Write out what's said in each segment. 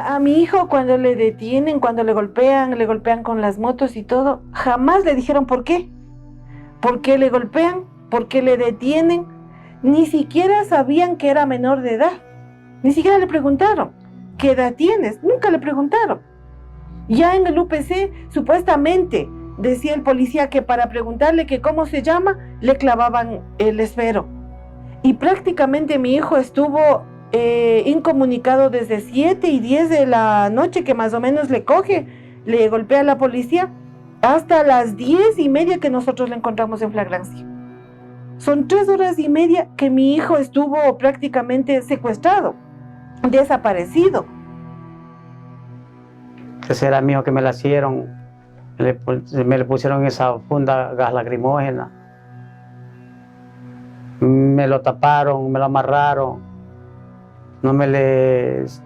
A mi hijo cuando le detienen, cuando le golpean con las motos y todo, jamás le dijeron por qué. ¿Por qué le golpean? ¿Por qué le detienen? Ni siquiera sabían que era menor de edad. Ni siquiera le preguntaron, ¿qué edad tienes? Nunca le preguntaron. Ya en el UPC, supuestamente, decía el policía que para preguntarle que cómo se llama, le clavaban el esfero. Y prácticamente mi hijo estuvo incomunicado desde 7 y 10 de la noche, que más o menos le coge, le golpea a la policía, hasta las 10:30 que nosotros le encontramos en flagrancia. Son 3 horas y media que mi hijo estuvo prácticamente secuestrado, desaparecido. Ese era mío que me la hicieron, me le pusieron esa funda gas lacrimógena, me lo taparon, me lo amarraron, no me la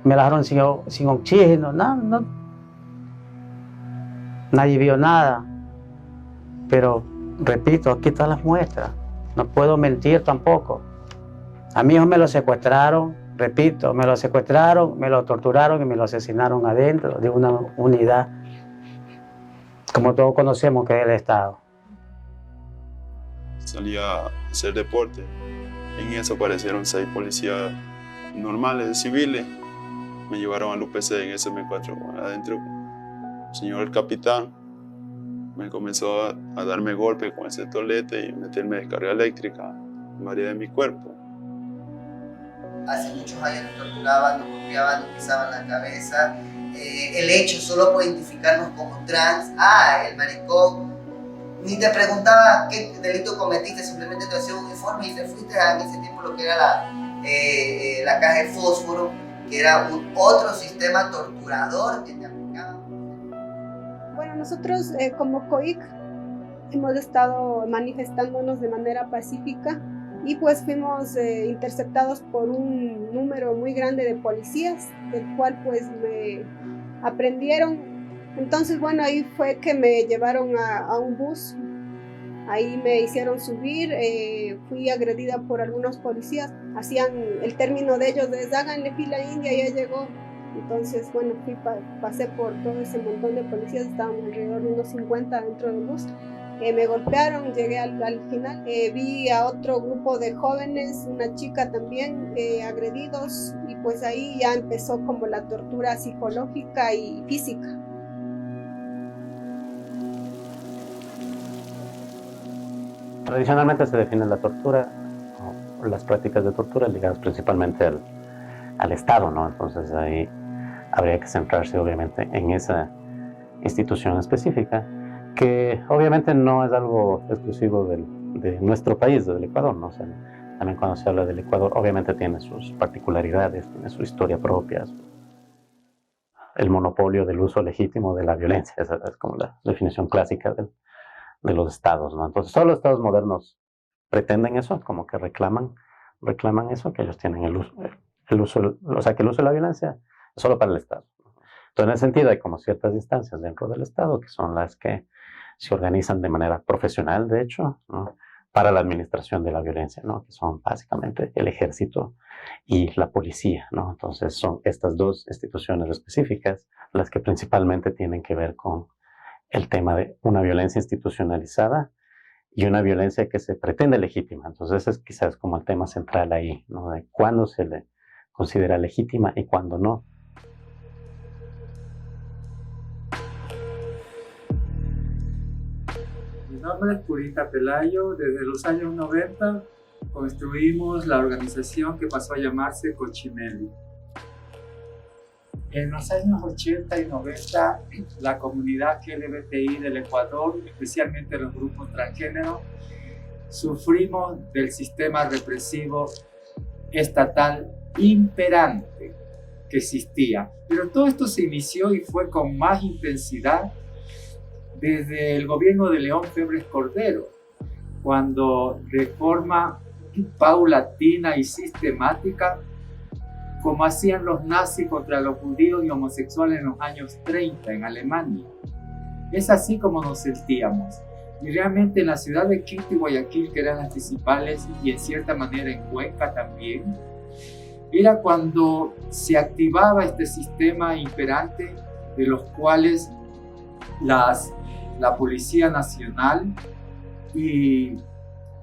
dejaron sin oxígeno, no, nadie vio nada, pero repito, aquí están las muestras, no puedo mentir tampoco. A mi hijo me lo secuestraron, repito, me lo secuestraron, me lo torturaron y me lo asesinaron adentro de una unidad, como todos conocemos que es el Estado. Salía a hacer deporte, en eso aparecieron 6 policías normales, civiles, me llevaron al UPC, en eso me encuentro adentro. El señor capitán me comenzó a darme golpes con ese tolete y meterme descarga eléctrica en varias de mi cuerpo. Hace muchos años nos torturaban, nos golpeaban, nos pisaban la cabeza. El hecho solo por identificarnos como trans, el maricón, ni te preguntaba qué delito cometiste, simplemente te hacía un informe y te fuiste en ese tiempo lo que era la caja de fósforo, que era otro sistema torturador que te aplicaba. Bueno, nosotros como COIC hemos estado manifestándonos de manera pacífica y pues fuimos interceptados por un número muy grande de policías, del cual pues me aprendieron. Entonces bueno, ahí fue que me llevaron a un bus, ahí me hicieron subir, fui agredida por algunos policías, hacían el término de ellos de háganle fila india, ya llegó. Entonces bueno, pasé por todo ese montón de policías, estábamos alrededor de unos 50 dentro del bus. Me golpearon, llegué al final, vi a otro grupo de jóvenes, una chica también, agredidos, y pues ahí ya empezó como la tortura psicológica y física. Tradicionalmente se define la tortura o las prácticas de tortura ligadas principalmente al Estado, ¿no? Entonces ahí habría que centrarse obviamente en esa institución específica, que obviamente no es algo exclusivo de nuestro país, del Ecuador, ¿no? O sea, también cuando se habla del Ecuador, obviamente tiene sus particularidades, tiene su historia propia, el monopolio del uso legítimo de la violencia, esa es como la definición clásica de los estados, ¿no? Entonces, todos los estados modernos pretenden eso, como que reclaman eso, que ellos tienen el uso, o sea, que el uso de la violencia es solo para el Estado. Entonces, en ese sentido, hay como ciertas instancias dentro del Estado que son las que se organizan de manera profesional, de hecho, ¿no? Para la administración de la violencia, ¿no? Que son básicamente el ejército y la policía, ¿no? Entonces, son estas dos instituciones específicas las que principalmente tienen que ver con el tema de una violencia institucionalizada y una violencia que se pretende legítima. Entonces, ese es quizás como el tema central ahí, ¿no? De cuándo se le considera legítima y cuándo no. Mi nombre es Purita Pelayo. Desde los años 90 construimos la organización que pasó a llamarse Cochimeli. En los años 80 y 90, la comunidad LGBTI del Ecuador, especialmente los grupos transgénero, sufrimos del sistema represivo estatal imperante que existía. Pero todo esto se inició y fue con más intensidad desde el gobierno de León Febres Cordero, cuando de forma paulatina y sistemática, como hacían los nazis contra los judíos y homosexuales en los años 30 en Alemania. Es así como nos sentíamos. Y realmente en la ciudad de Quito y Guayaquil, que eran las principales, y en cierta manera en Cuenca también, era cuando se activaba este sistema imperante de los cuales la Policía Nacional y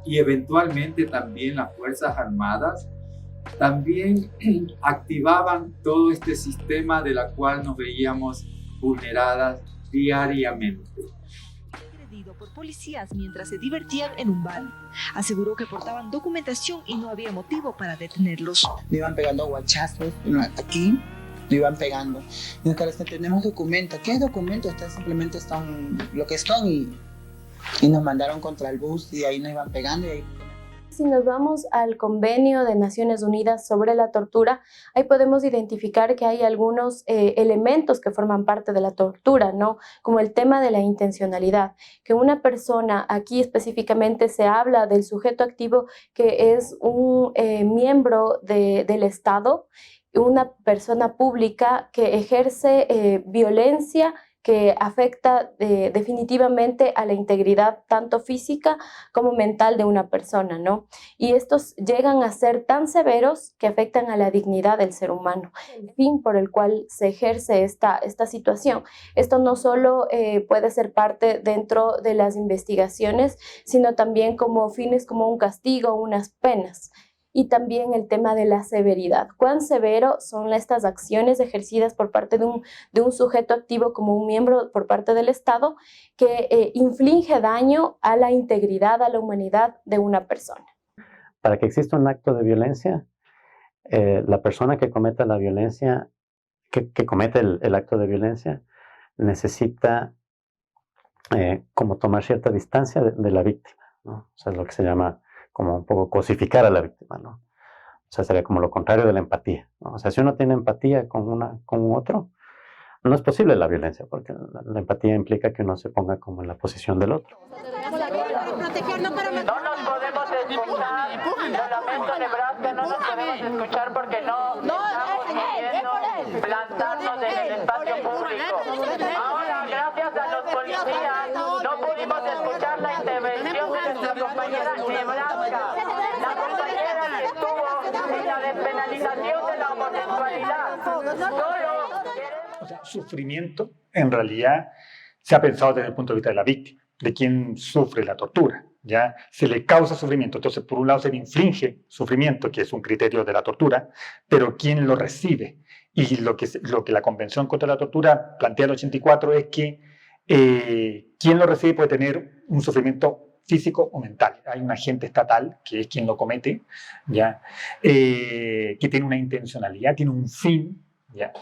eventualmente también las Fuerzas Armadas también activaban todo este sistema de la cual nos veíamos vulneradas diariamente. Agredido por policías mientras se divertían en un bar. Aseguró que portaban documentación y no había motivo para detenerlos. Le iban pegando guachazos aquí, le iban pegando. Y nos dicen, tenemos documentos. ¿Qué documentos? Ustedes simplemente son lo que son y nos mandaron contra el bus y ahí nos iban pegando y ahí. Si nos vamos al Convenio de Naciones Unidas sobre la tortura, ahí podemos identificar que hay algunos elementos que forman parte de la tortura, ¿no? Como el tema de la intencionalidad, que una persona, aquí específicamente se habla del sujeto activo que es un miembro del Estado, una persona pública que ejerce violencia que afecta definitivamente a la integridad tanto física como mental de una persona, ¿no? Y estos llegan a ser tan severos que afectan a la dignidad del ser humano. El fin por el cual se ejerce esta situación. Esto no solo puede ser parte dentro de las investigaciones, sino también como fines como un castigo, unas penas. Y también el tema de la severidad. ¿Cuán severo son estas acciones ejercidas por parte de un sujeto activo como un miembro por parte del Estado que inflige daño a la integridad, a la humanidad de una persona? Para que exista un acto de violencia, la persona que cometa la violencia, que comete el acto de violencia, necesita como tomar cierta distancia de la víctima, ¿no? O sea, es lo que se llama como un poco cosificar a la víctima, ¿no? O sea, sería como lo contrario de la empatía, ¿no? O sea, si uno tiene empatía con un otro, no es posible la violencia, porque la empatía implica que uno se ponga como en la posición del otro. No nos podemos escuchar, lo lamento, Nebraska, no nos podemos escuchar porque no estamos pudiendo plantarnos en el espacio público. Ahora, gracias a los policías, no pudimos escuchar la intervención de nuestra compañera Nebraska, la compañera que estuvo en la despenalización de la homosexualidad. O sea, sufrimiento, en realidad, se ha pensado desde el punto de vista de la víctima, de quien sufre la tortura. ¿Ya? Se le causa sufrimiento, entonces por un lado se le inflige sufrimiento, que es un criterio de la tortura, pero ¿quién lo recibe? Y lo que la Convención contra la Tortura plantea en el 84 es que quien lo recibe puede tener un sufrimiento físico o mental. Hay un agente estatal, que es quien lo comete, ¿ya? Que tiene una intencionalidad, tiene un fin, ¿ya?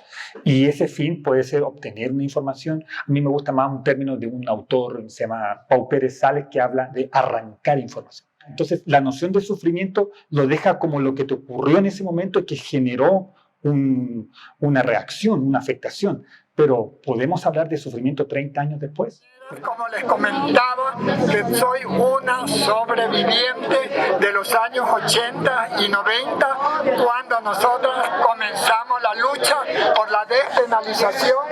Y ese fin puede ser obtener una información. A mí me gusta más un término de un autor, se llama Pau Pérez Sales, que habla de arrancar información. Entonces, la noción de sufrimiento lo deja como lo que te ocurrió en ese momento que generó una reacción, una afectación. Pero ¿podemos hablar de sufrimiento 30 años después? Como les comentaba, que soy una sobreviviente de los años 80 y 90, cuando nosotros comenzamos la lucha por la despenalización,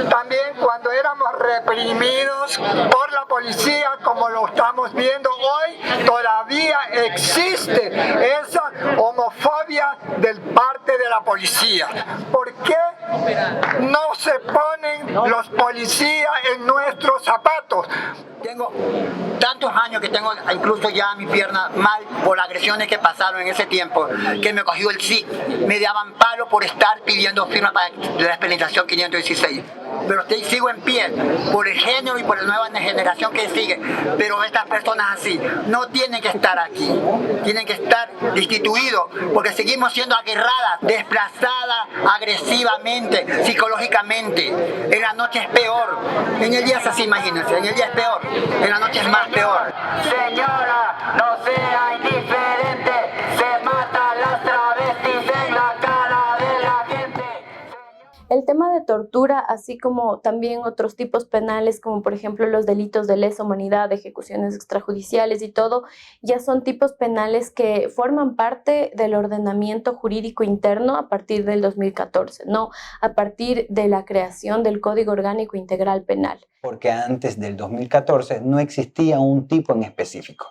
también cuando éramos reprimidos por la policía, como lo estamos viendo hoy, todavía existe esa homofobia del parte de la policía. ¿Por qué no se ponen los policías en nuestros zapatos? Tengo tantos años que tengo incluso ya mi pierna mal por las agresiones que pasaron en ese tiempo, que me cogió el SIC. Me daban palo por estar pidiendo firma para la despenalización 516. Pero sigo en pie por el género y por la nueva generación que sigue. Pero estas personas así no tienen que estar aquí. Tienen que estar destituidos porque seguimos siendo aguerradas, desplazadas agresivamente, psicológicamente. En la noche es peor. En el día es así, imagínense. En el día es peor. En la noche es más peor. Señora, no sea indiferente. Se matan las travestis en la cara de la gente. El tema de tortura, así como también otros tipos penales, como por ejemplo los delitos de lesa humanidad, ejecuciones extrajudiciales y todo, ya son tipos penales que forman parte del ordenamiento jurídico interno a partir del 2014, no a partir de la creación del Código Orgánico Integral Penal. Porque antes del 2014 no existía un tipo en específico.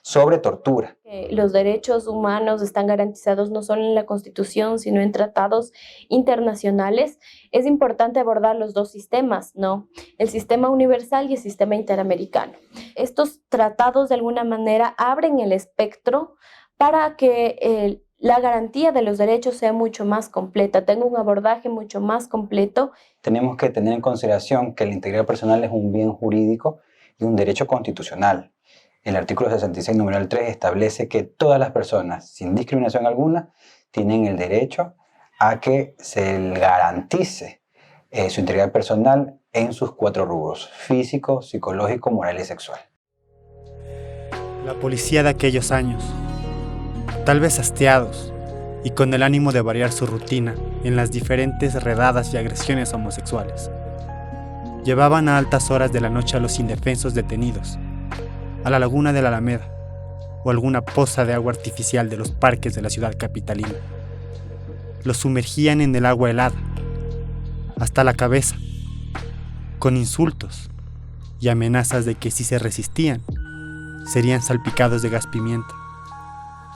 sobre tortura. Los derechos humanos están garantizados no solo en la Constitución, sino en tratados internacionales. Es importante abordar los dos sistemas, ¿no? El sistema universal y el sistema interamericano. Estos tratados de alguna manera abren el espectro para que la garantía de los derechos sea mucho más completa, tenga un abordaje mucho más completo. Tenemos que tener en consideración que la integridad personal es un bien jurídico y un derecho constitucional. El artículo 66, numeral 3, establece que todas las personas, sin discriminación alguna, tienen el derecho a que se les garantice su integridad personal en sus 4 rubros: físico, psicológico, moral y sexual. La policía de aquellos años, tal vez hastiados y con el ánimo de variar su rutina en las diferentes redadas y agresiones homosexuales, llevaban a altas horas de la noche a los indefensos detenidos a la laguna de la Alameda o alguna poza de agua artificial de los parques de la ciudad capitalina. Los sumergían en el agua helada, hasta la cabeza, con insultos y amenazas de que si se resistían, serían salpicados de gas pimienta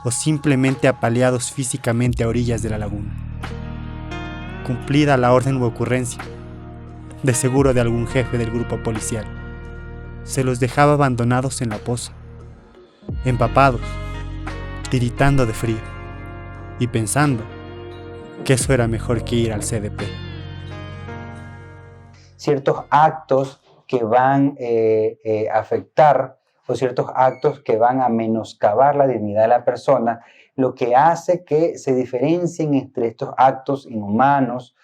o simplemente apaleados físicamente a orillas de la laguna. Cumplida la orden u ocurrencia, de seguro de algún jefe del grupo policial, se los dejaba abandonados en la poza, empapados, tiritando de frío y pensando que eso era mejor que ir al CDP. Ciertos actos que van a afectar o ciertos actos que van a menoscabar la dignidad de la persona, lo que hace que se diferencien entre estos actos inhumanos,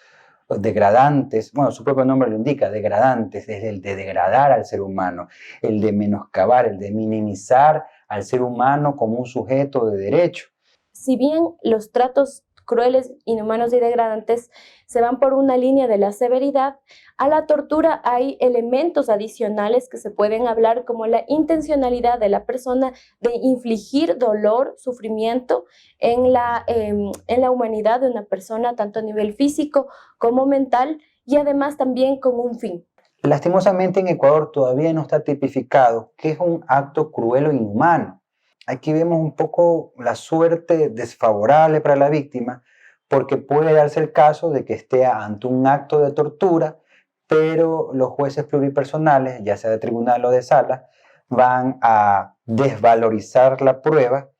degradantes, bueno, su propio nombre lo indica, degradantes, es el de degradar al ser humano, el de menoscabar, el de minimizar al ser humano como un sujeto de derecho. Si bien los tratos crueles, inhumanos y degradantes se van por una línea de la severidad, a la tortura hay elementos adicionales que se pueden hablar, como la intencionalidad de la persona de infligir dolor, sufrimiento en la humanidad de una persona, tanto a nivel físico como mental, y además también con un fin. Lastimosamente en Ecuador todavía no está tipificado qué es un acto cruel o inhumano. Aquí vemos un poco la suerte desfavorable para la víctima, porque puede darse el caso de que esté ante un acto de tortura, pero los jueces pluripersonales, ya sea de tribunal o de sala, van a desvalorizar la prueba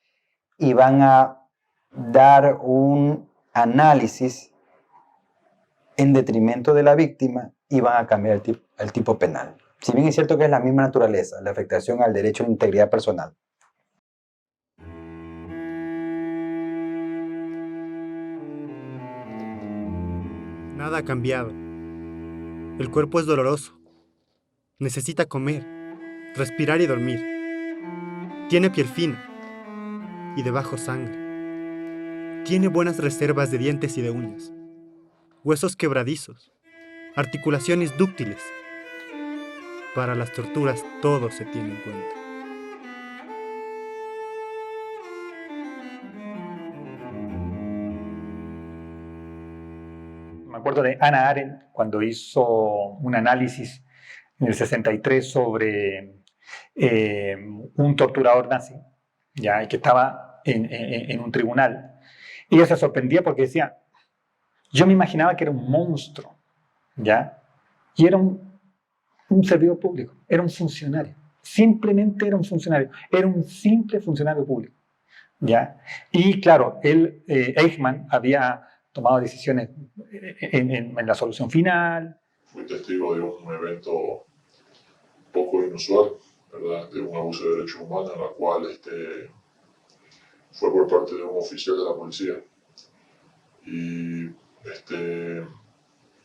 y van a dar un análisis en detrimento de la víctima y van a cambiar el tipo penal. Si bien es cierto que es la misma naturaleza, la afectación al derecho a la integridad personal. Nada ha cambiado. El cuerpo es doloroso. Necesita comer, respirar y dormir. Tiene piel fina y debajo sangre. Tiene buenas reservas de dientes y de uñas. Huesos quebradizos. Articulaciones dúctiles. Para las torturas todo se tiene en cuenta. Me acuerdo de Hannah Arendt cuando hizo un análisis en el 63 sobre un torturador nazi, ¿ya? Y que estaba en un tribunal. Y ella se sorprendía porque decía, yo me imaginaba que era un monstruo, ¿ya? Y era un servidor público, era un funcionario, simplemente era un funcionario, era un simple funcionario público, ¿ya? Y claro, Eichmann había tomado decisiones en la solución final. Fui testigo de un evento poco inusual, ¿verdad? De un abuso de derechos humanos, en la cual fue por parte de un oficial de la policía. Y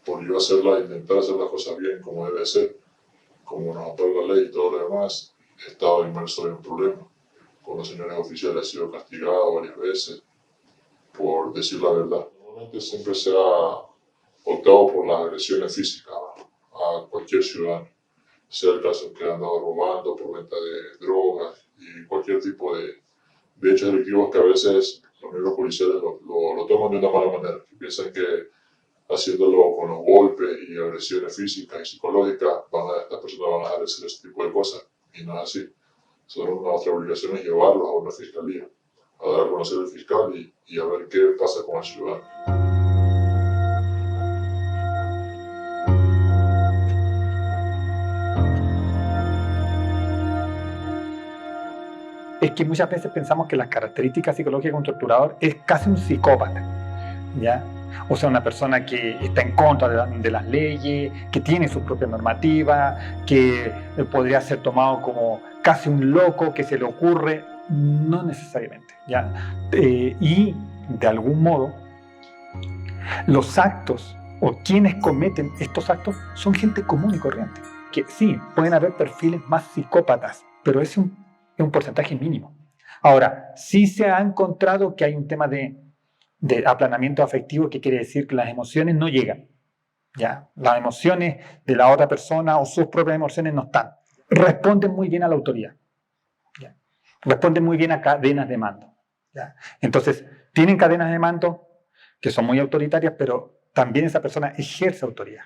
por yo intentar hacer las cosas bien como debe ser, como nos otorga la ley y todo lo demás, he estado inmerso en un problema. Con los señores oficiales he sido castigado varias veces por decir la verdad. Normalmente siempre se ha optado por las agresiones físicas a cualquier ciudadano, sea el caso que han andado robando por venta de drogas y cualquier tipo de hechos delictivos que a veces los mismos policiales lo toman de una mala manera, que piensan que haciéndolo con los golpes y agresiones físicas y psicológicas estas personas van a dejar de hacer ese tipo de cosas, y no es así. Nuestra obligación es llevarlos a una fiscalía, a dar a conocer al fiscal y a ver qué pasa con el ciudadano. Es que muchas veces pensamos que las características psicológicas de un torturador es casi un psicópata, ¿ya? O sea, una persona que está en contra de las leyes, que tiene su propia normativa, que podría ser tomado como casi un loco, que se le ocurre, no necesariamente, ¿ya? Y de algún modo, los actos o quienes cometen estos actos son gente común y corriente, que sí, pueden haber perfiles más psicópatas, pero es un porcentaje mínimo. Ahora, sí se ha encontrado que hay un tema de aplanamiento afectivo, que quiere decir que las emociones no llegan, ¿ya? Las emociones de la otra persona o sus propias emociones no están. Responden muy bien a la autoridad, ¿ya? Responden muy bien a cadenas de mando, ¿ya? Entonces, tienen cadenas de mando que son muy autoritarias, pero también esa persona ejerce autoridad.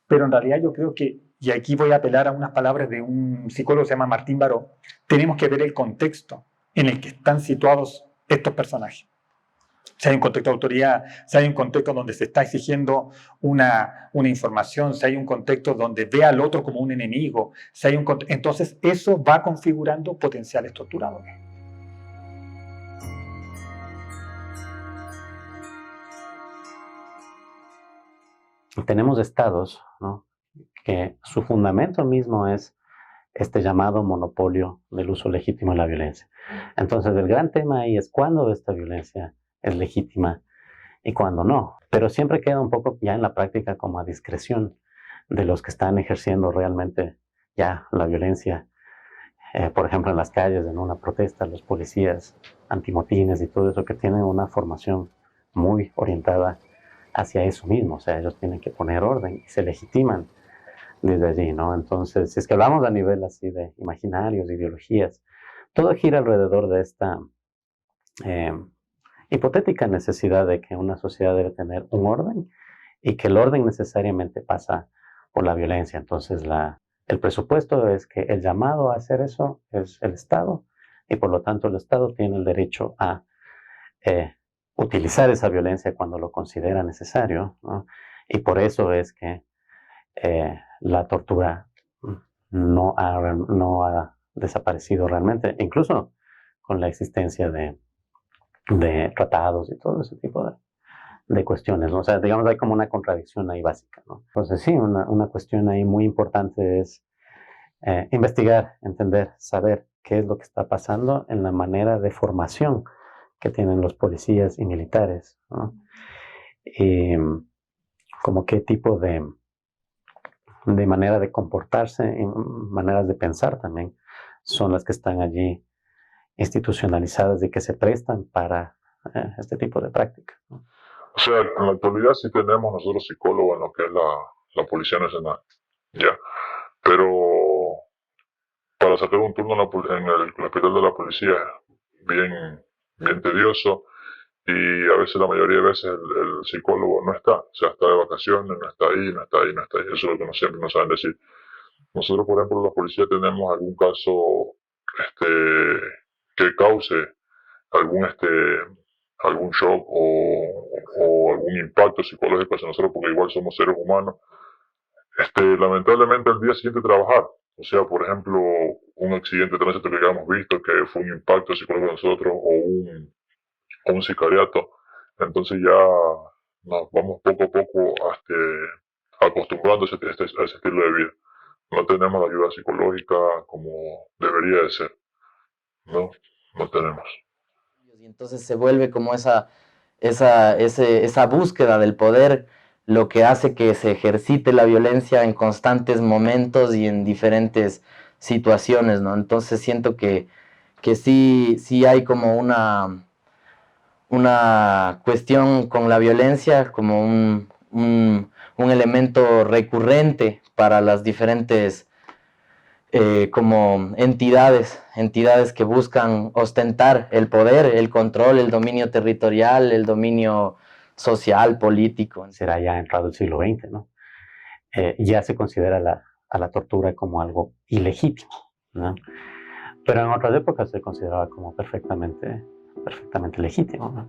Pero en realidad yo creo que, y aquí voy a apelar a unas palabras de un psicólogo que se llama Martín Baró, tenemos que ver el contexto en el que están situados estos personajes. Si hay un contexto de autoridad, si hay un contexto donde se está exigiendo una información, si hay un contexto donde ve al otro como un enemigo, si hay entonces eso va configurando potenciales torturadores. Tenemos estados, ¿no?, que su fundamento mismo es este llamado monopolio del uso legítimo de la violencia. Entonces, el gran tema ahí es cuándo esta violencia es legítima y cuándo no. Pero siempre queda un poco ya en la práctica como a discreción de los que están ejerciendo realmente ya la violencia. Por ejemplo, en las calles, en una protesta, los policías antimotines y todo eso, que tienen una formación muy orientada hacia eso mismo. O sea, ellos tienen que poner orden y se legitiman desde allí, ¿no? Entonces, si es que hablamos a nivel así de imaginarios, ideologías, todo gira alrededor de esta hipotética necesidad de que una sociedad debe tener un orden y que el orden necesariamente pasa por la violencia. Entonces, el presupuesto es que el llamado a hacer eso es el Estado, y por lo tanto el Estado tiene el derecho a utilizar esa violencia cuando lo considera necesario, ¿no? Y por eso es que la tortura no ha desaparecido realmente, incluso con la existencia de tratados y todo ese tipo de cuestiones, ¿no? O sea, digamos, hay como una contradicción ahí básica, ¿no? Entonces sí, una cuestión ahí muy importante es investigar, entender, saber qué es lo que está pasando en la manera de formación que tienen los policías y militares, ¿no? Y como qué tipo de manera de comportarse y maneras de pensar también son las que están allí institucionalizadas y que se prestan para este tipo de práctica, ¿no? O sea, en la actualidad sí tenemos nosotros psicólogos en lo que es la Policía Nacional, ya. Pero para sacar un turno en el hospital de la policía es bien tedioso, y a veces, la mayoría de veces, el psicólogo no está. O sea, está de vacaciones, no está ahí. Eso es lo que siempre nos saben decir. Nosotros, por ejemplo, la policía, tenemos algún caso que cause algún shock o algún impacto psicológico hacia nosotros, porque igual somos seres humanos. Lamentablemente, al día siguiente trabajar, o sea, por ejemplo, un accidente de tránsito que hayamos visto que fue un impacto psicológico a nosotros, o un sicariato, entonces ya nos vamos poco a poco acostumbrando a ese estilo de vida. No tenemos la ayuda psicológica como debería de ser, no tenemos. Y entonces se vuelve como esa búsqueda del poder, lo que hace que se ejercite la violencia en constantes momentos y en diferentes situaciones, ¿no? Entonces siento que sí hay como una cuestión con la violencia, como un elemento recurrente para las diferentes como entidades que buscan ostentar el poder, el control, el dominio territorial, el dominio social, político. Será ya entrado el siglo XX, ¿no? Ya se considera a la tortura como algo ilegítimo, ¿no? pero en otras épocas se consideraba como perfectamente legítimo, ¿no?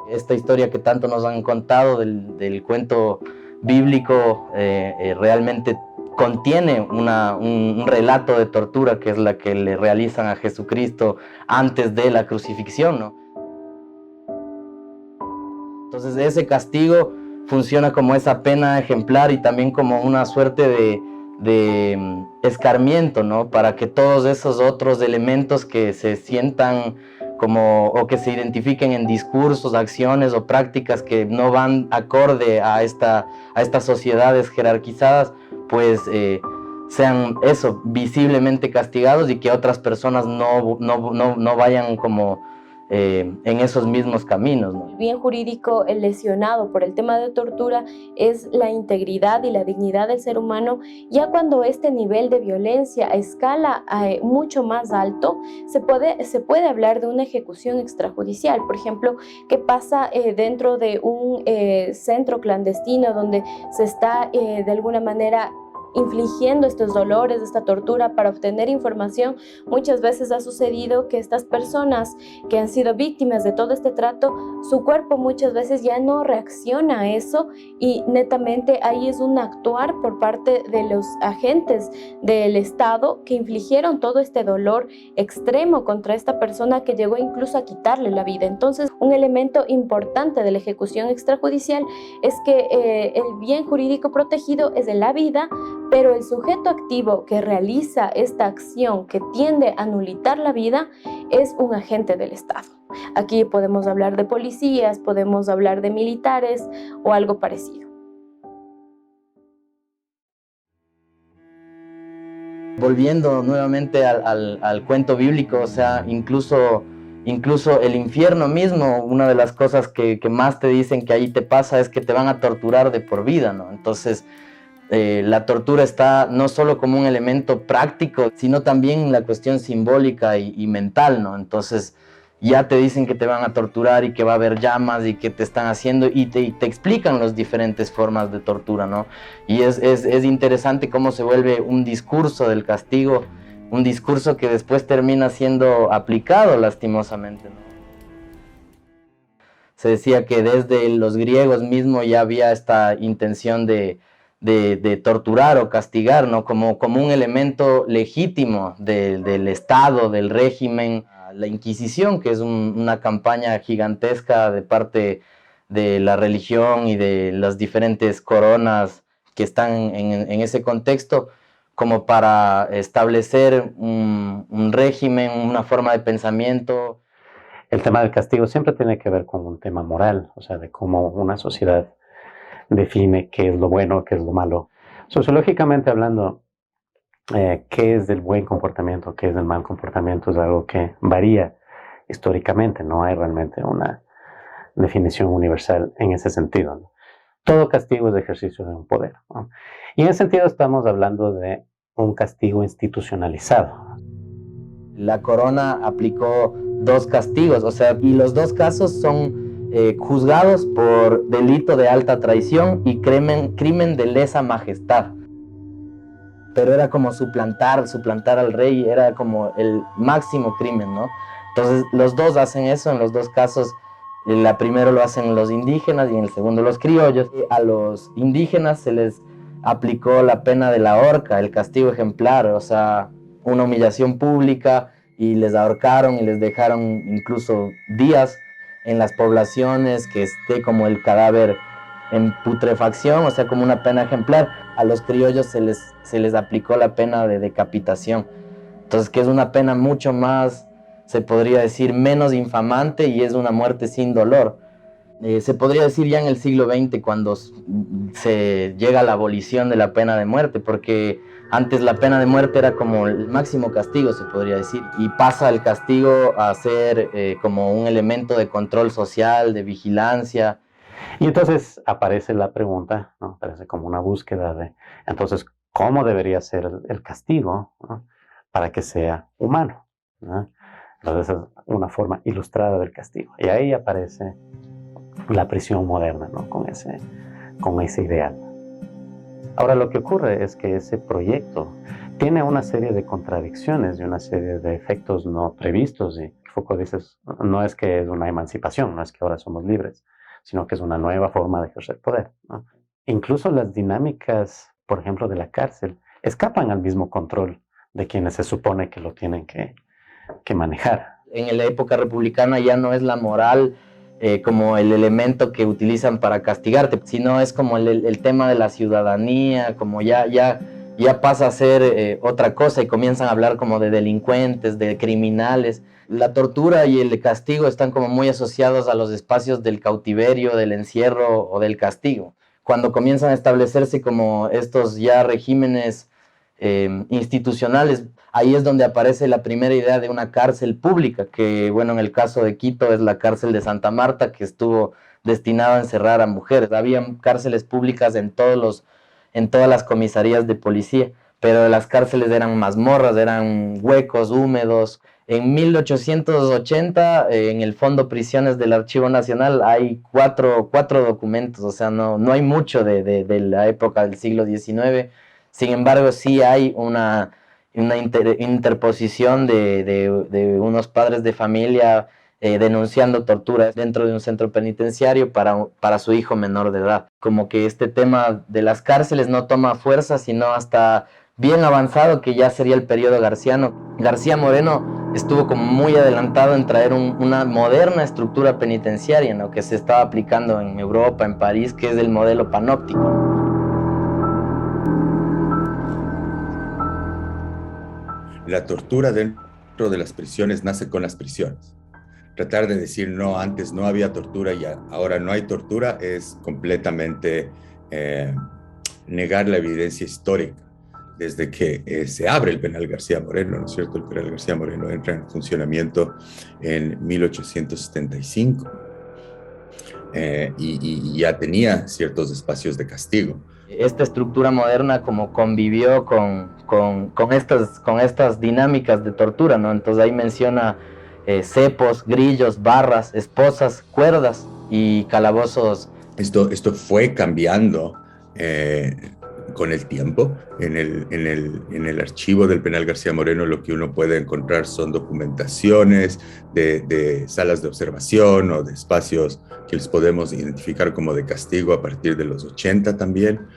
Esta historia que tanto nos han contado del cuento bíblico realmente contiene un relato de tortura, que es la que le realizan a Jesucristo antes de la crucifixión, ¿no? Entonces ese castigo funciona como esa pena ejemplar y también como una suerte de escarmiento, ¿no? Para que todos esos otros elementos que se sientan como, o que se identifiquen en discursos, acciones o prácticas que no van acorde a estas sociedades jerarquizadas, pues sean eso, visiblemente castigados, y que otras personas no vayan como en esos mismos caminos, ¿no? El bien jurídico lesionado por el tema de tortura es la integridad y la dignidad del ser humano. Ya cuando este nivel de violencia escala mucho más alto, se puede hablar de una ejecución extrajudicial. Por ejemplo, ¿qué pasa dentro de un centro clandestino donde se está de alguna manera infligiendo estos dolores, esta tortura para obtener información? Muchas veces ha sucedido que estas personas que han sido víctimas de todo este trato, su cuerpo muchas veces ya no reacciona a eso, y netamente ahí es un actuar por parte de los agentes del Estado que infligieron todo este dolor extremo contra esta persona, que llegó incluso a quitarle la vida. Entonces, un elemento importante de la ejecución extrajudicial es que el bien jurídico protegido es de la vida, pero el sujeto activo que realiza esta acción que tiende a nulitar la vida es un agente del Estado. Aquí podemos hablar de policías, podemos hablar de militares o algo parecido. Volviendo nuevamente al cuento bíblico, o sea, incluso el infierno mismo, una de las cosas que más te dicen que ahí te pasa es que te van a torturar de por vida, ¿no? Entonces, la tortura está no solo como un elemento práctico, sino también la cuestión simbólica y mental, ¿no? Entonces ya te dicen que te van a torturar y que va a haber llamas y que te están haciendo, y te explican las diferentes formas de tortura, ¿no? Y es interesante cómo se vuelve un discurso del castigo, un discurso que después termina siendo aplicado lastimosamente, ¿no? Se decía que desde los griegos mismo ya había esta intención de torturar o castigar, ¿no? Como un elemento legítimo del Estado, del régimen. La Inquisición, que es una campaña gigantesca de parte de la religión y de las diferentes coronas que están en ese contexto, como para establecer un régimen, una forma de pensamiento. El tema del castigo siempre tiene que ver con un tema moral, o sea, de cómo una sociedad define qué es lo bueno, qué es lo malo. Sociológicamente hablando, qué es del buen comportamiento, qué es del mal comportamiento, es algo que varía históricamente, no hay realmente una definición universal en ese sentido, ¿no? Todo castigo es ejercicio de un poder, ¿no? Y en ese sentido estamos hablando de un castigo institucionalizado. La corona aplicó 2 castigos, o sea, y los 2 casos son juzgados por delito de alta traición y crimen de lesa majestad. Pero era como suplantar al rey, era como el máximo crimen, ¿no? Entonces los 2 hacen eso, en los 2 casos, la primero lo hacen los indígenas y en el segundo los criollos. A los indígenas se les aplicó la pena de la horca, el castigo ejemplar, o sea, una humillación pública, y les ahorcaron y les dejaron incluso días en las poblaciones, que esté como el cadáver en putrefacción, o sea, como una pena ejemplar. A los criollos se les aplicó la pena de decapitación. Entonces, que es una pena mucho más, se podría decir, menos infamante, y es una muerte sin dolor. Se podría decir ya en el siglo XX, cuando se llega a la abolición de la pena de muerte, porque antes la pena de muerte era como el máximo castigo, se podría decir, y pasa el castigo a ser como un elemento de control social, de vigilancia. Y entonces aparece la pregunta, ¿no? Aparece como una búsqueda de, entonces, ¿cómo debería ser el castigo, ¿no? Para que sea humano, ¿no? Entonces es una forma ilustrada del castigo. Y ahí aparece la prisión moderna, ¿no? Con ese ideal. Ahora, lo que ocurre es que ese proyecto tiene una serie de contradicciones y una serie de efectos no previstos. Y Foucault dice, no es que es una emancipación, no es que ahora somos libres, sino que es una nueva forma de ejercer poder, ¿no? Incluso las dinámicas, por ejemplo, de la cárcel, escapan al mismo control de quienes se supone que lo tienen que manejar. En la época republicana ya no es la moral como el elemento que utilizan para castigarte, sino es como el tema de la ciudadanía, como ya pasa a ser otra cosa y comienzan a hablar como de delincuentes, de criminales. La tortura y el castigo están como muy asociados a los espacios del cautiverio, del encierro o del castigo. Cuando comienzan a establecerse como estos ya regímenes institucionales, ahí es donde aparece la primera idea de una cárcel pública, que bueno, en el caso de Quito es la cárcel de Santa Marta, que estuvo destinada a encerrar a mujeres. Había cárceles públicas en todas las comisarías de policía, pero las cárceles eran mazmorras, eran huecos húmedos. En 1880, en el Fondo Prisiones del Archivo Nacional, hay cuatro documentos, o sea, no hay mucho de la época del siglo XIX. Sin embargo, sí hay una interposición de unos padres de familia denunciando torturas dentro de un centro penitenciario para su hijo menor de edad. Como que este tema de las cárceles no toma fuerza, sino hasta bien avanzado, que ya sería el periodo garciano. García Moreno estuvo como muy adelantado en traer una moderna estructura penitenciaria, ¿no?, que se estaba aplicando en Europa, en París, que es el modelo panóptico. La tortura dentro de las prisiones nace con las prisiones. Tratar de decir, no, antes no había tortura y ahora no hay tortura, es completamente negar la evidencia histórica. Desde que se abre el penal García Moreno, ¿no es cierto? El penal García Moreno entra en funcionamiento en 1875 y ya tenía ciertos espacios de castigo. Esta estructura moderna como convivió con estas dinámicas de tortura, ¿no? Entonces ahí menciona cepos, grillos, barras, esposas, cuerdas y calabozos. Esto fue cambiando con el tiempo. En el archivo del penal García Moreno lo que uno puede encontrar son documentaciones de salas de observación o de espacios que les podemos identificar como de castigo a partir de los 80 también.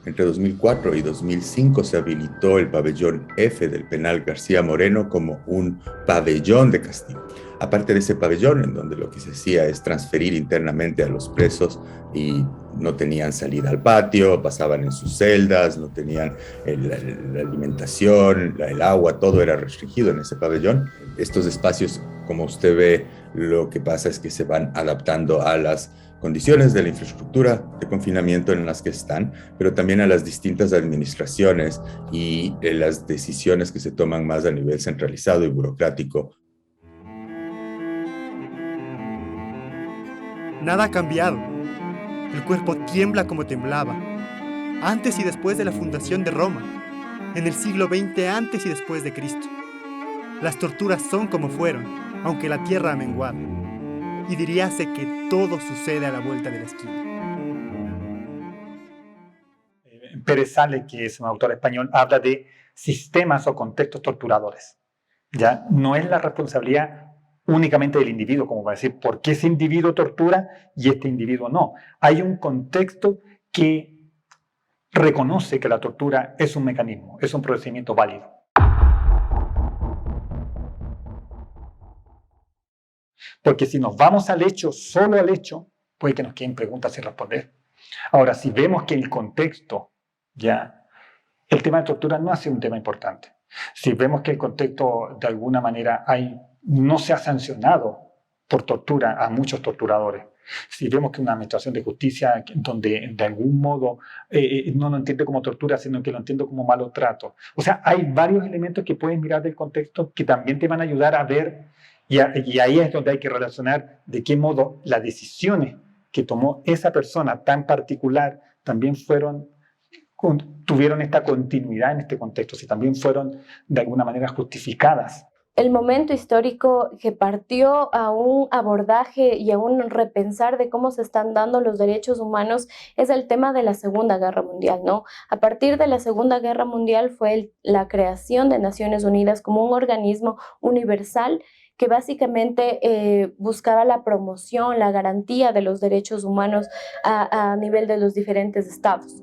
Entre 2004 y 2005 se habilitó el pabellón F del penal García Moreno como un pabellón de castigo. Aparte de ese pabellón, en donde lo que se hacía es transferir internamente a los presos y no tenían salida al patio, pasaban en sus celdas, no tenían la alimentación, el agua, todo era restringido en ese pabellón. Estos espacios, como usted ve, lo que pasa es que se van adaptando a las condiciones de la infraestructura de confinamiento en las que están, pero también a las distintas administraciones y las decisiones que se toman más a nivel centralizado y burocrático. Nada ha cambiado. El cuerpo tiembla como temblaba, antes y después de la fundación de Roma, en el siglo XX antes y después de Cristo. Las torturas son como fueron, aunque la tierra ha menguado. Y diríase que todo sucede a la vuelta de la esquina. Pérez Sale, que es un autor español, habla de sistemas o contextos torturadores. ¿Ya? No es la responsabilidad únicamente del individuo, como va a decir, ¿por qué ese individuo tortura y este individuo no? Hay un contexto que reconoce que la tortura es un mecanismo, es un procedimiento válido. Porque si nos vamos al hecho, solo al hecho, puede que nos queden preguntas sin responder. Ahora, si vemos que el contexto, ya, el tema de tortura no ha sido un tema importante. Si vemos que el contexto, de alguna manera, no se ha sancionado por tortura a muchos torturadores. Si vemos que una administración de justicia donde de algún modo no lo entiende como tortura, sino que lo entiende como malo trato. O sea, hay varios elementos que puedes mirar del contexto que también te van a ayudar a ver, y ahí es donde hay que relacionar de qué modo las decisiones que tomó esa persona tan particular también tuvieron esta continuidad en este contexto, si también fueron de alguna manera justificadas. el momento histórico que partió a un abordaje y a un repensar de cómo se están dando los derechos humanos es el tema de la Segunda Guerra Mundial, ¿no? A partir de la Segunda Guerra Mundial fue la creación de Naciones Unidas como un organismo universal que básicamente buscaba la promoción, la garantía de los derechos humanos a nivel de los diferentes estados.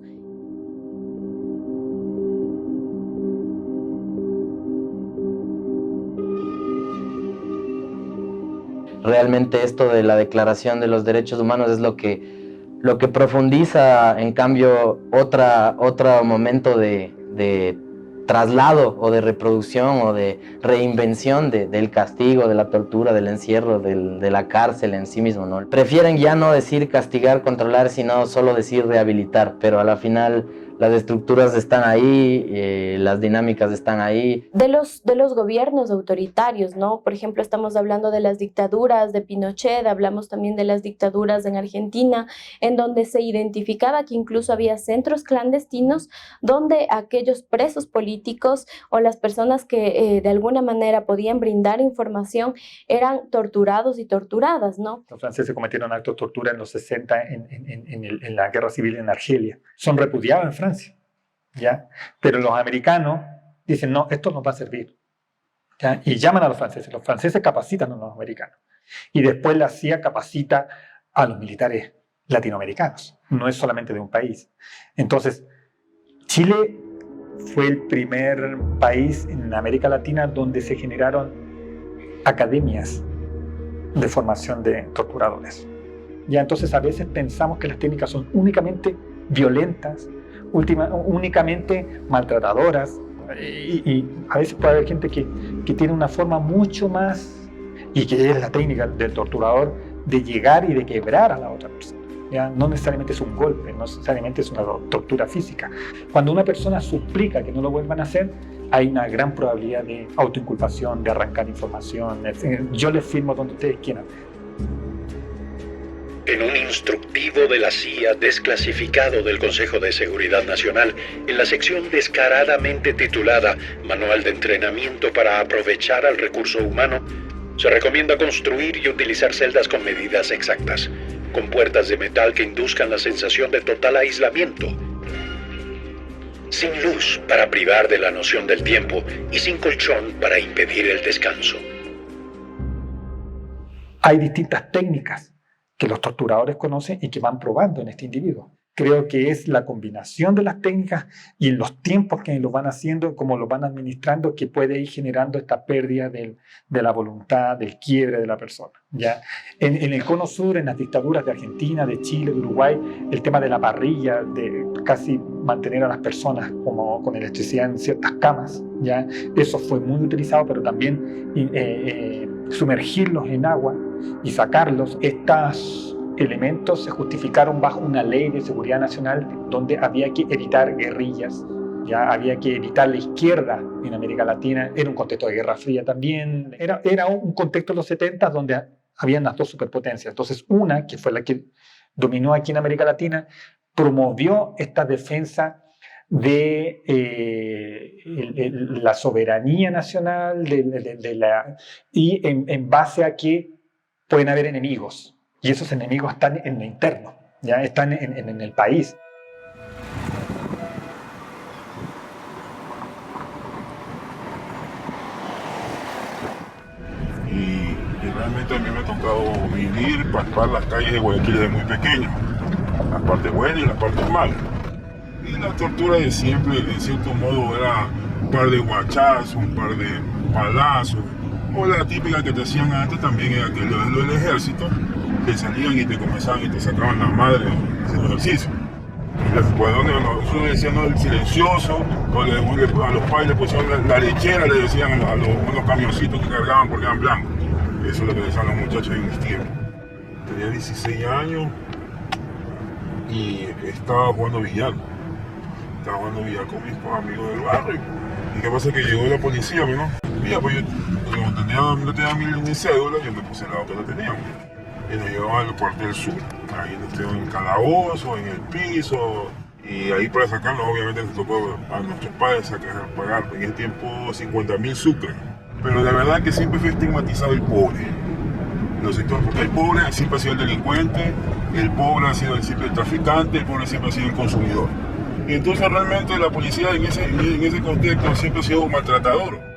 Realmente esto de la Declaración de los Derechos Humanos es lo que profundiza, en cambio, otro momento de traslado o de reproducción o de reinvención del castigo, de la tortura, del encierro, de la cárcel en sí mismo, ¿no? Prefieren ya no decir castigar, controlar, sino solo decir rehabilitar, pero a la final las estructuras están ahí, las dinámicas están ahí. De los gobiernos autoritarios, ¿no? Por ejemplo, estamos hablando de las dictaduras de Pinochet, hablamos también de las dictaduras en Argentina, en donde se identificaba que incluso había centros clandestinos donde aquellos presos políticos o las personas que de alguna manera podían brindar información eran torturados y torturadas, ¿no? Los franceses cometieron actos de tortura en los 60 en la guerra civil en Argelia. Son repudiados en Francia. ¿Ya? Pero los americanos dicen, no, esto nos va a servir, ¿ya? Y llaman a los franceses capacitan a los americanos, y después la CIA capacita a los militares latinoamericanos, no es solamente de un país. Entonces, Chile fue el primer país en América Latina donde se generaron academias de formación de torturadores. ¿Ya? Entonces, a veces pensamos que las técnicas son únicamente violentas, únicamente maltratadoras, y a veces puede haber gente que tiene una forma mucho más, y que es la técnica del torturador, de llegar y de quebrar a la otra persona. ¿Ya? No necesariamente es un golpe, no necesariamente es una tortura física. Cuando una persona suplica que no lo vuelvan a hacer, hay una gran probabilidad de autoinculpación, de arrancar información. Yo les firmo donde ustedes quieran. En un instructivo de la CIA desclasificado del Consejo de Seguridad Nacional, en la sección descaradamente titulada Manual de Entrenamiento para aprovechar al recurso humano, se recomienda construir y utilizar celdas con medidas exactas, con puertas de metal que induzcan la sensación de total aislamiento, sin luz para privar de la noción del tiempo y sin colchón para impedir el descanso. Hay distintas técnicas que los torturadores conocen y que van probando en este individuo. Creo que es la combinación de las técnicas y en los tiempos que lo van haciendo, como lo van administrando, que puede ir generando esta pérdida de la voluntad, del quiebre de la persona. ¿Ya? En el Cono Sur, en las dictaduras de Argentina, de Chile, de Uruguay, el tema de la parrilla, de casi mantener a las personas como con electricidad en ciertas camas, ¿ya? Eso fue muy utilizado, pero también sumergirlos en agua y sacarlos. Estos elementos se justificaron bajo una ley de seguridad nacional donde había que evitar guerrillas, ya había que evitar la izquierda en América Latina. Era un contexto de Guerra Fría también, era un contexto de los 70 donde habían las dos superpotencias. Entonces una, que fue la que dominó aquí en América Latina, promovió esta defensa de la soberanía nacional y en base a que pueden haber enemigos, y esos enemigos están en lo interno, ya están en el país. Y realmente a mí me ha tocado vivir, palpar las calles de Guayaquil desde muy pequeño, las partes buenas y las partes malas. Y la tortura de siempre, de cierto modo, era un par de guachazos, un par de palazos, o la típica que te hacían antes también era que los del ejército te salían y te comenzaban y te sacaban la madre haciendo ejercicio. Después donde nosotros decían, no, el silencioso, o a los padres le pusieron la lechera, le decían a unos camioncitos que cargaban porque eran blancos. Eso es lo que decían los muchachos en mis tiempos. Tenía 16 años y estaba jugando billar. Estaba jugando billar con mis amigos del barrio. ¿Y qué pasa? Que llegó la policía, ¿no? Mira, pues yo no tenía mi cédula, yo me puse el lado que la teníamos. Y nos llevaban al cuartel sur. Ahí nos quedó en el calabozo, en el piso. Y ahí para sacarnos, obviamente, nos tocó a nuestros padres pagar en ese tiempo 50.000 sucres. pero de verdad que siempre fue estigmatizado el pobre. En los sectores, porque el pobre siempre ha sido el delincuente, el pobre ha sido siempre el traficante, el pobre siempre ha sido el consumidor. Y entonces realmente la policía en ese contexto siempre ha sido un maltratador.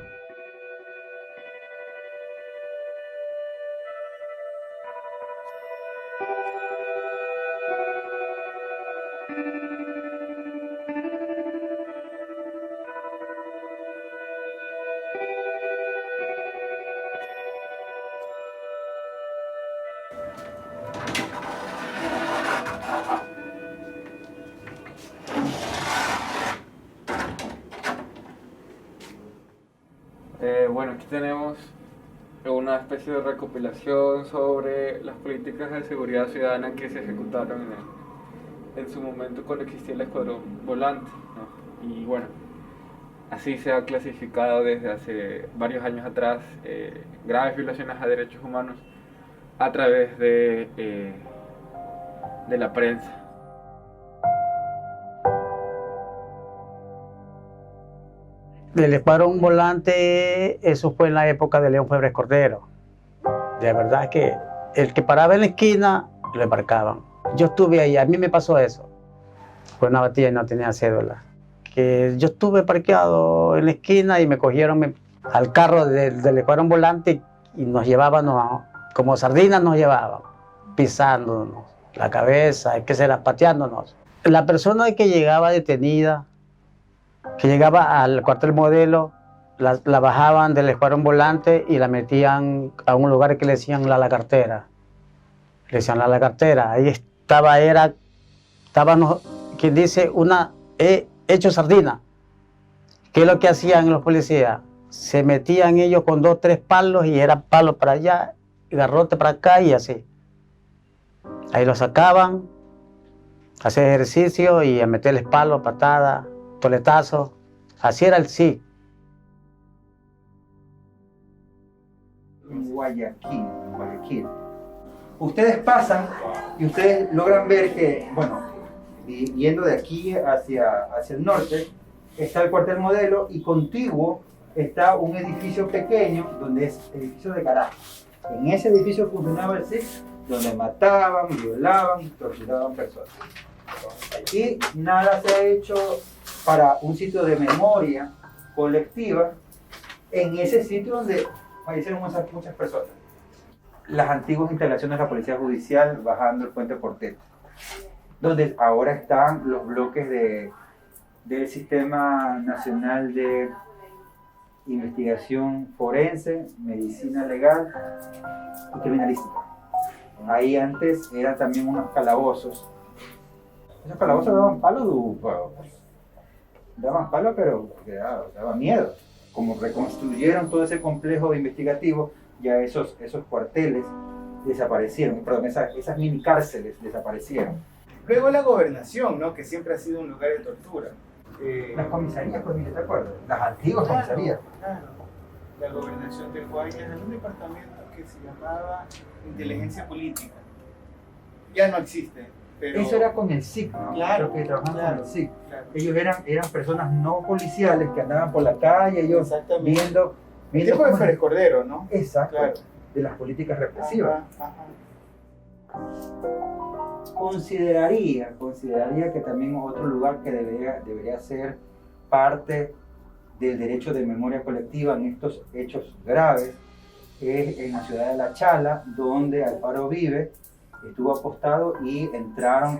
Bueno, aquí tenemos una especie de recopilación sobre las políticas de seguridad ciudadana que se ejecutaron en su momento cuando existía el escuadrón volante, ¿no? Y bueno, así se ha clasificado desde hace varios años atrás graves violaciones a derechos humanos a través de la prensa. El escuadrón volante, eso fue en la época de León Febres Cordero. De verdad que el que paraba en la esquina, lo embarcaban. Yo estuve ahí, a mí me pasó eso. Fue una batalla y no tenía cédula. Que yo estuve parqueado en la esquina y me cogieron al carro del escuadrón volante y nos llevaban, como sardinas nos llevaban, pisándonos la cabeza, que será pateándonos. La persona que llegaba detenida, que llegaba al cuartel modelo, la bajaban del escuadrón volante y la metían a un lugar que le decían la cartera. Le decían la cartera. Ahí estábamos, quien dice, hecho sardina. ¿Qué es lo que hacían los policías? Se metían ellos con 2 o 3 palos y eran palos para allá, garrote para acá y así. Ahí lo sacaban, hacer ejercicio y a meterles palos, patadas, toletazos. Así era el sí. En Guayaquil. Ustedes pasan y ustedes logran ver que, bueno, yendo de aquí hacia el norte, está el cuartel modelo y contiguo está un edificio pequeño donde es edificio de garaje. En ese edificio funcionaba el SIC, donde mataban, violaban, torturaban personas. Y nada se ha hecho para un sitio de memoria colectiva en ese sitio donde fallecieron muchas personas. Las antiguas instalaciones de la Policía Judicial bajando el puente Portet, donde ahora están los bloques del Sistema Nacional de Investigación Forense, Medicina Legal y Criminalística. Ahí antes eran también unos calabozos. Esos calabozos daban palo, pero daba miedo. Como reconstruyeron todo ese complejo investigativo, ya esos cuarteles desaparecieron, perdón, esas mini cárceles desaparecieron. Luego la gobernación, ¿no? Que siempre ha sido un lugar de tortura. Las comisarías, pues, ¿te acuerdas? Las antiguas comisarías. Claro. La gobernación del Guayas en un departamento que se llamaba Inteligencia Política. Ya no existe. Pero... Eso era con el SIC, ¿no? Claro. Que trabajaban con el SIC. Claro. Ellos eran personas no policiales que andaban por la calle, ellos viendo el tipo de Febres Cordero, ¿no? Exacto. Claro. De las políticas represivas. Ajá. Consideraría que también otro lugar que debería ser parte del derecho de memoria colectiva en estos hechos graves es en la ciudad de La Chala, donde Alfaro Vive estuvo apostado y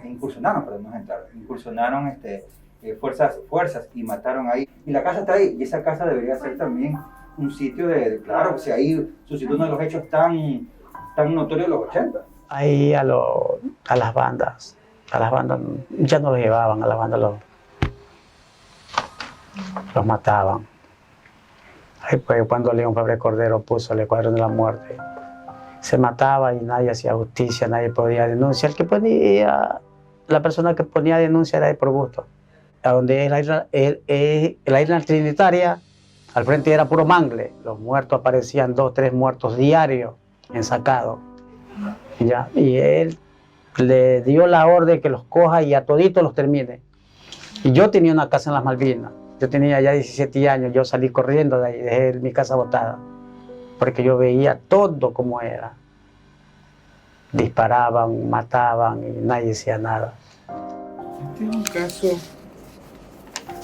incursionaron fuerzas y mataron ahí. Y la casa está ahí, y esa casa debería ser también un sitio claro, si ahí suscitó uno de los hechos tan notorios de los 80. Ahí a las bandas ya no los llevaban, a las bandas los mataban. Ahí pues cuando León Febres Cordero puso el escuadrón de la muerte, se mataba y nadie hacía justicia, nadie podía denunciar. La persona que ponía denuncia era de por gusto. A donde es la isla Trinitaria, al frente era puro mangle. Los muertos aparecían 2 o 3 muertos diarios ensacados. ¿Ya? Y él le dio la orden que los coja y a toditos los termine. Y yo tenía una casa en las Malvinas. Yo tenía ya 17 años, yo salí corriendo de ahí, dejé mi casa botada. porque yo veía todo como era. Disparaban, mataban y nadie decía nada. Este es un caso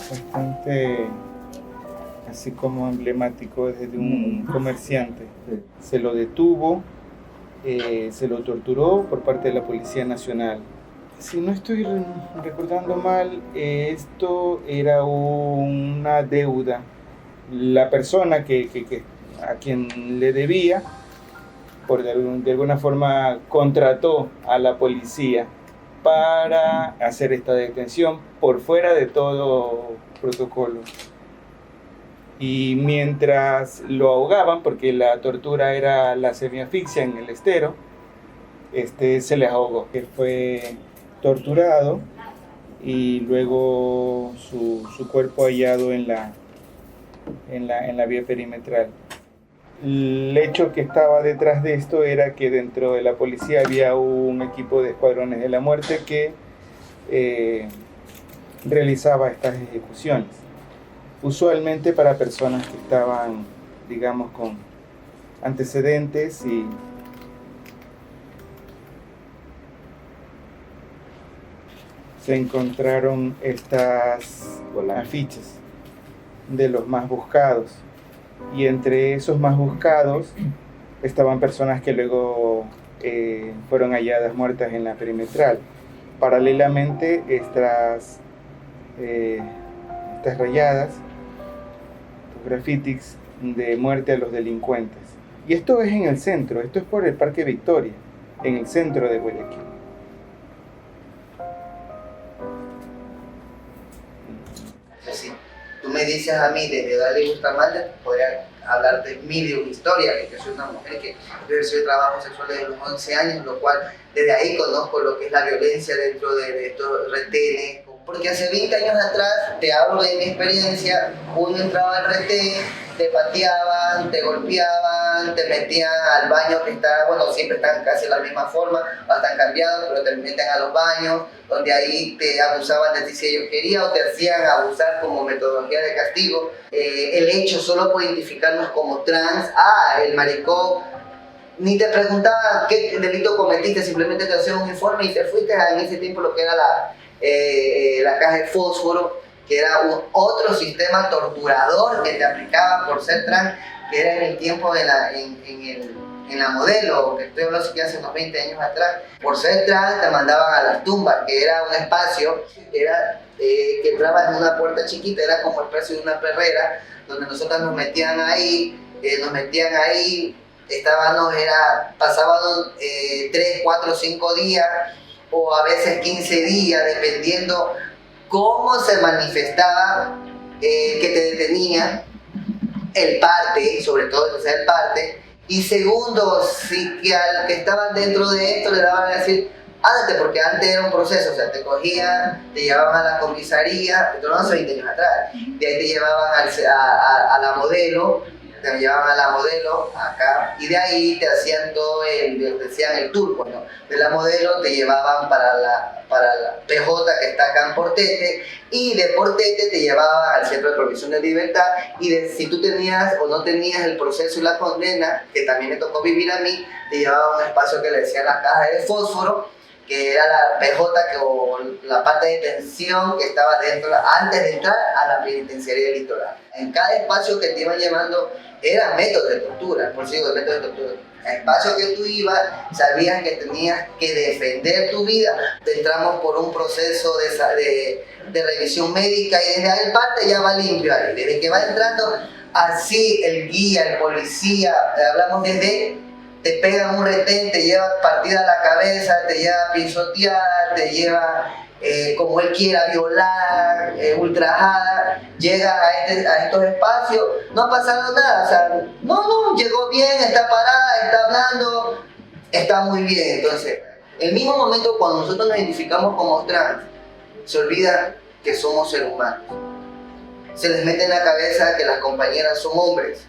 bastante así como emblemático desde un comerciante. Se lo detuvo, se lo torturó por parte de la Policía Nacional. Si no estoy recordando mal, esto era una deuda. La persona a quien le debía, de alguna forma contrató a la policía para hacer esta detención por fuera de todo protocolo. Y mientras lo ahogaban, porque la tortura era la semiasfixia en el estero, se les ahogó. Él fue torturado y luego su cuerpo hallado en la vía perimetral. El hecho que estaba detrás de esto era que dentro de la policía había un equipo de escuadrones de la muerte que realizaba estas ejecuciones, usualmente para personas que estaban, digamos, con antecedentes y se encontraron estas afiches de los más buscados. Y entre esos más buscados estaban personas que luego fueron halladas muertas en la perimetral. Paralelamente, estas rayadas, estos grafitis de muerte a los delincuentes. Y esto es en el centro, esto es por el Parque Victoria, en el centro de Guayaquil. Sí. Tú me dices a mí desde Dale Bustamante, podría hablar de mi historia, que yo soy una mujer que yo ejercí trabajo sexual desde los 11 años, lo cual desde ahí conozco lo que es la violencia dentro de estos retenes. Porque hace 20 años atrás, te hablo de mi experiencia, uno entraba al retén, te pateaban, te golpeaban, te metían al baño que está, bueno, siempre están casi de la misma forma, están cambiados, pero te meten a los baños, donde ahí te abusaban de ti si ellos querían o te hacían abusar como metodología de castigo. El hecho solo por identificarnos como trans, el maricón, ni te preguntaban qué delito cometiste, simplemente te hacían un informe y te fuiste en ese tiempo lo que era la caja de fósforo, que era otro sistema torturador que te aplicaba por ser trans, que era en el tiempo en la modelo, que estoy hablando que hace unos 20 años atrás. Por ser trans te mandaban a las tumbas, que era un espacio que entrabas en una puerta chiquita, era como el precio de una perrera, donde nosotros nos metían ahí, pasábamos 3, 4, 5 días, o a veces 15 días, dependiendo cómo se manifestaba que te detenía el parte, sobre todo el parte. Y segundo, si que al que estaban dentro de esto le daban a decir, ándate, porque antes era un proceso, o sea, te cogían, te llevaban a la comisaría, esto no hace 20 años atrás, de ahí te llevaban a la modelo, acá, y de ahí te hacían todo decían el tour, bueno, de la modelo te llevaban para la PJ que está acá en Portete, y de Portete te llevaban al Centro de Provisión de Libertad, y si tú tenías o no tenías el proceso y la condena, que también me tocó vivir a mí, te llevaban a un espacio que le decían la caja de fósforo, que era la PJ o la parte de detención que estaba dentro, antes de entrar a la penitenciaría del Litoral. En cada espacio que te iban llevando eran métodos de tortura, por si digo métodos de tortura. El espacio que tú ibas, sabías que tenías que defender tu vida. Entramos por un proceso de revisión médica y desde ahí parte ya va limpio ahí. Desde que va entrando, así el guía, el policía, hablamos desde, te pegan un retén, te lleva partida la cabeza, te lleva pisoteada, te lleva como él quiera, violar, ultrajada, llega a estos espacios, no ha pasado nada, o sea, no, llegó bien, está parada, está hablando, está muy bien. Entonces, el mismo momento cuando nosotros nos identificamos como trans, se olvida que somos seres humanos. Se les mete en la cabeza que las compañeras son hombres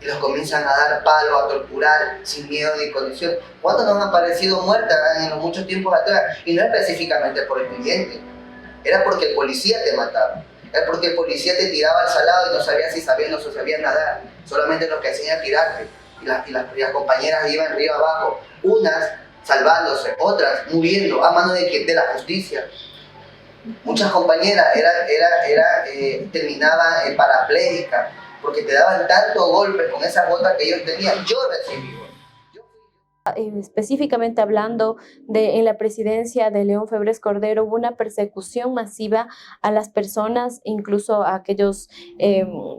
y los comienzan a dar palo, a torturar sin miedo ni condición. ¿Cuántos nos han parecido muertas en los muchos tiempos atrás? Y no específicamente por el cliente, era porque el policía te mataba, era porque el policía te tiraba al salado y no sabía si sabían o no sabían nadar, solamente lo que hacían era tirarte. y las compañeras iban río abajo, unas salvándose, otras muriendo a mano de la justicia. Muchas compañeras terminaban parapléjicas porque te daban tantos golpes con esas botas que ellos tenían. Yo recibí. Específicamente hablando en la presidencia de León Febres Cordero, hubo una persecución masiva a las personas, incluso a aquellas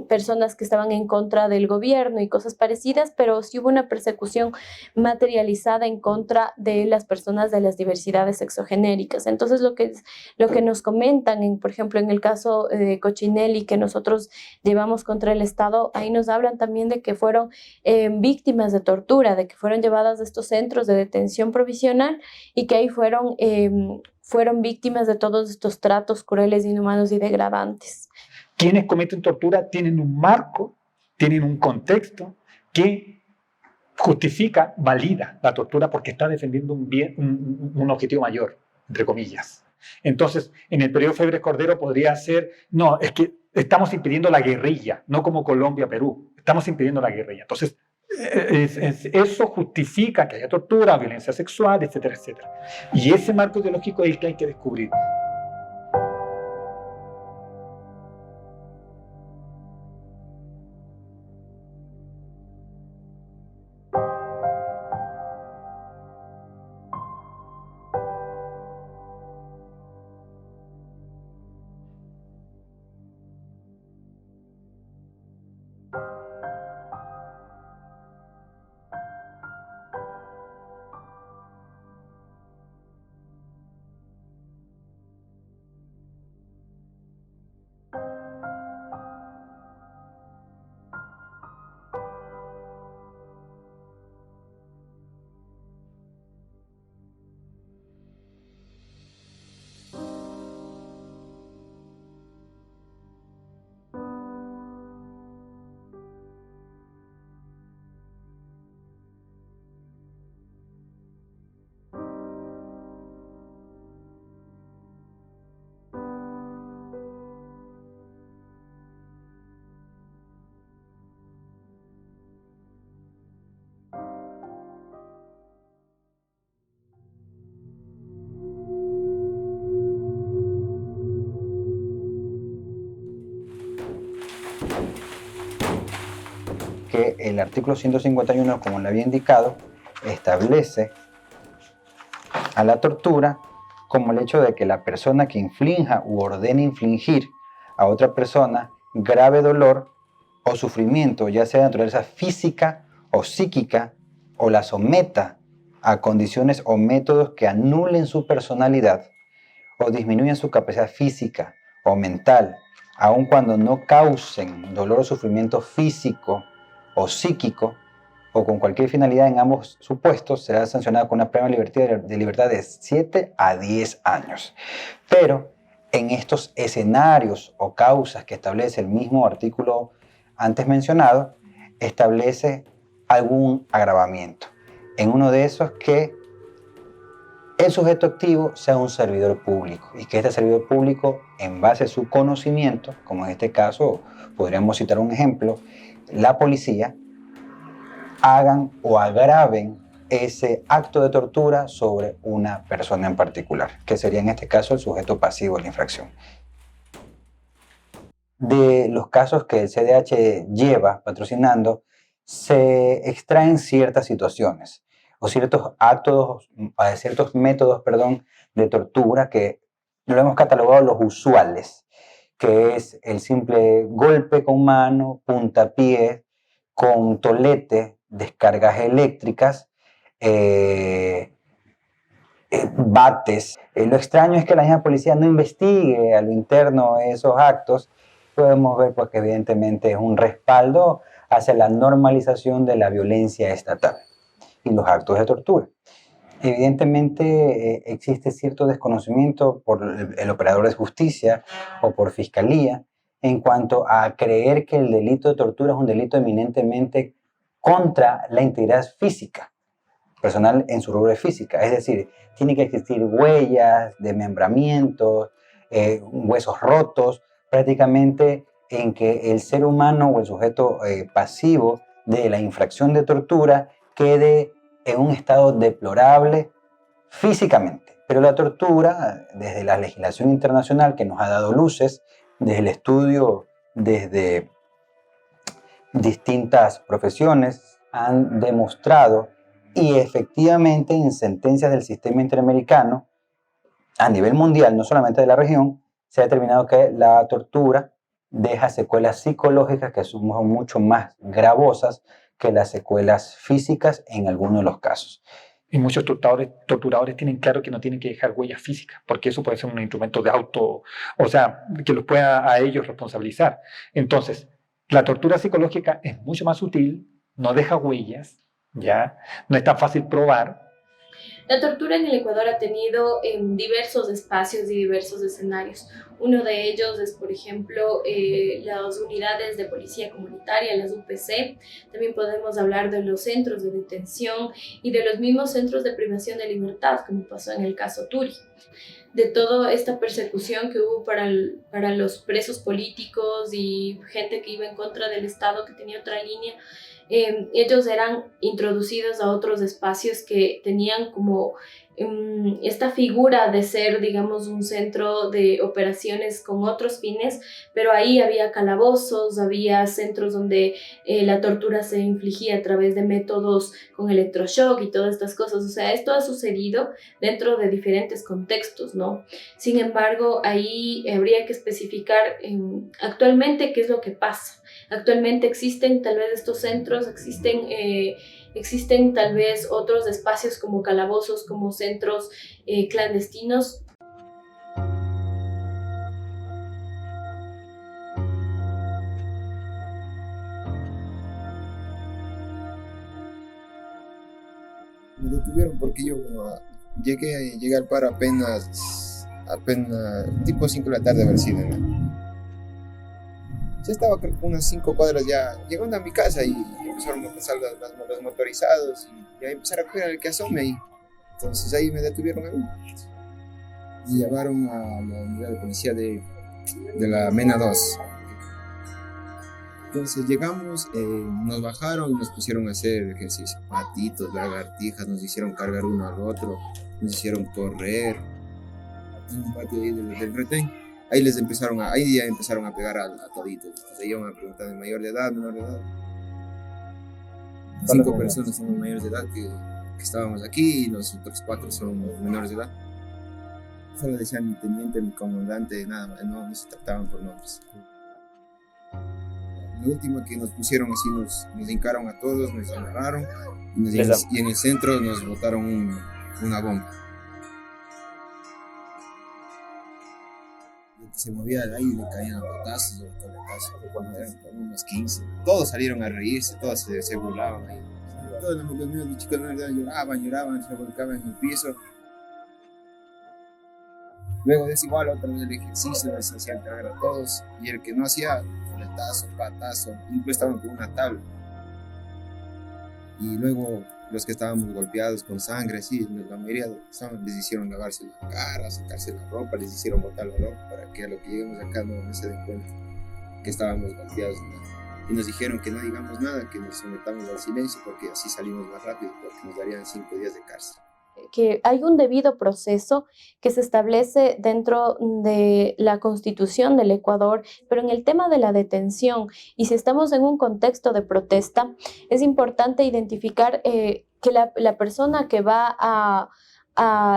personas que estaban en contra del gobierno y cosas parecidas, pero sí hubo una persecución materializada en contra de las personas de las diversidades sexogenéricas. Entonces lo que nos comentan, por ejemplo, en el caso de Cochinelli que nosotros llevamos contra el Estado, ahí nos hablan también de que fueron víctimas de tortura, de que fueron llevadas de estos centros de detención provisional y que ahí fueron víctimas de todos estos tratos crueles, inhumanos y degradantes. Quienes cometen tortura tienen un marco, tienen un contexto que justifica, valida la tortura porque está defendiendo un bien, un objetivo mayor, entre comillas. Entonces, en el periodo Febres Cordero podría ser, no, es que estamos impidiendo la guerrilla, no como Colombia, Perú, estamos impidiendo la guerrilla. Entonces, eso justifica que haya tortura, violencia sexual, etcétera, etcétera. Y ese marco ideológico es el que hay que descubrir. Que el artículo 151, como le había indicado, establece a la tortura como el hecho de que la persona que inflinja u ordene infligir a otra persona grave dolor o sufrimiento, ya sea de naturaleza física o psíquica, o la someta a condiciones o métodos que anulen su personalidad o disminuyan su capacidad física o mental, aun cuando no causen dolor o sufrimiento físico o psíquico, o con cualquier finalidad en ambos supuestos, será sancionada con una pena de libertad de 7 a 10 años. Pero en estos escenarios o causas que establece el mismo artículo antes mencionado, establece algún agravamiento. En uno de esos, que el sujeto activo sea un servidor público y que este servidor público, en base a su conocimiento, como en este caso podríamos citar un ejemplo, la policía, hagan o agraven ese acto de tortura sobre una persona en particular, que sería en este caso el sujeto pasivo de la infracción. De los casos que el CDH lleva patrocinando, se extraen ciertas situaciones o ciertos métodos de tortura que lo hemos catalogado los usuales, que es el simple golpe con mano, puntapié, con tolete, descargas eléctricas, bates. Lo extraño es que la misma policía no investigue a lo interno esos actos. Podemos ver pues, que evidentemente es un respaldo hacia la normalización de la violencia estatal y los actos de tortura. Evidentemente existe cierto desconocimiento por el operador de justicia o por fiscalía en cuanto a creer que el delito de tortura es un delito eminentemente contra la integridad física, personal en su rubro de física. Es decir, tiene que existir huellas, desmembramientos, huesos rotos, prácticamente en que el ser humano o el sujeto pasivo de la infracción de tortura quede en un estado deplorable físicamente. Pero la tortura, desde la legislación internacional que nos ha dado luces, desde el estudio, desde distintas profesiones, han demostrado, y efectivamente en sentencias del sistema interamericano, a nivel mundial, no solamente de la región, se ha determinado que la tortura deja secuelas psicológicas que son mucho más gravosas que las secuelas físicas en algunos de los casos. Y muchos torturadores tienen claro que no tienen que dejar huellas físicas, porque eso puede ser un instrumento de o sea, que los pueda a ellos responsabilizar. Entonces, la tortura psicológica es mucho más sutil, no deja huellas, ¿ya? No es tan fácil probar. La tortura en el Ecuador ha tenido diversos espacios y diversos escenarios. Uno de ellos es, por ejemplo, las unidades de policía comunitaria, las UPC. También podemos hablar de los centros de detención y de los mismos centros de privación de libertad, como pasó en el caso Turi. De toda esta persecución que hubo para los presos políticos y gente que iba en contra del Estado, que tenía otra línea, ellos eran introducidos a otros espacios que tenían como esta figura de ser, digamos, un centro de operaciones con otros fines, pero ahí había calabozos, había centros donde la tortura se infligía a través de métodos con electroshock y todas estas cosas. O sea, esto ha sucedido dentro de diferentes contextos, ¿no? Sin embargo, ahí habría que especificar actualmente qué es lo que pasa. Actualmente existen tal vez estos centros, existen tal vez otros espacios como calabozos, como centros clandestinos. Me detuvieron porque yo llegué al paro apenas tipo 5 de la tarde haber sido, ¿no? Ya estaba creo que unas 5 cuadras ya llegando a mi casa y empezaron a pasar los motorizados y ya empezaron a coger el que asome ahí. Entonces ahí me detuvieron a mí. Me llevaron a la unidad de policía de la Mena 2. Entonces llegamos, nos bajaron y nos pusieron a hacer ejercicio. Patitos, lagartijas, nos hicieron cargar uno al otro, nos hicieron correr. En un patio ahí del retén. Ahí ya empezaron a pegar a toditos. Entonces iban a preguntar de mayor de edad, menor de edad. 5 personas somos mayores de edad que estábamos aquí y los otros 4 son menores de edad. Solo decían mi teniente, mi comandante, nada más, no se trataban por nombres. La última que nos pusieron así, nos hincaron a todos, nos agarraron y en el centro nos botaron una bomba. Se movía el aire y le caían a botazos, cuando eran como unos 15. Todos salieron a reírse, todos se burlaban ahí. Todos los míos, los chicos lloraban, se volcaban en el piso. Luego de eso igual, otra vez el ejercicio, les hacían cargar a todos. Y el que no hacía, coletazo, patazo, incluso estaban con una tabla. Y luego los que estábamos golpeados con sangre, sí, la mayoría les hicieron lavarse la cara, sacarse la ropa, les hicieron botar la ropa para que a lo que lleguemos acá no se den cuenta que estábamos golpeados. Y nos dijeron que no digamos nada, que nos sometamos al silencio porque así salimos más rápido, porque nos darían 5 días de cárcel. Que hay un debido proceso que se establece dentro de la Constitución del Ecuador, pero en el tema de la detención, y si estamos en un contexto de protesta, es importante identificar que la persona que va a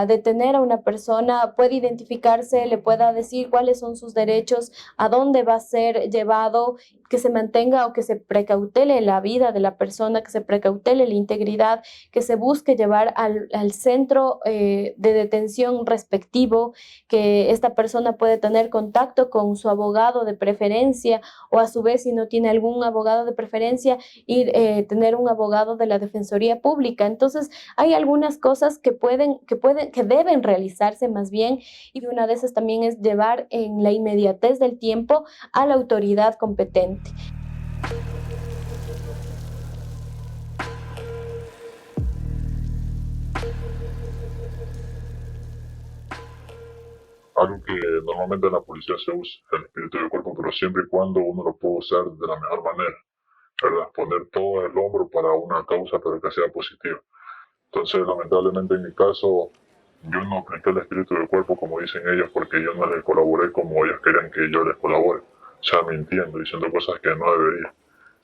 detener a una persona puede identificarse, le pueda decir cuáles son sus derechos, a dónde va a ser llevado, que se mantenga o que se precautele la vida de la persona, que se precautele la integridad, que se busque llevar al centro de detención respectivo, que esta persona puede tener contacto con su abogado de preferencia o a su vez si no tiene algún abogado de preferencia y tener un abogado de la Defensoría Pública. Entonces hay algunas cosas que deben realizarse más bien, y una de esas también es llevar en la inmediatez del tiempo a la autoridad competente. Algo que normalmente en la policía se usa, el espíritu del cuerpo, pero siempre y cuando uno lo pueda usar de la mejor manera. ¿verdad? Poner todo en el hombro para una causa, pero que sea positiva. Entonces, lamentablemente en mi caso, yo no apliqué el espíritu del cuerpo como dicen ellos, porque yo no les colaboré como ellos querían que yo les colabore. O sea, mintiendo, diciendo cosas que no debería.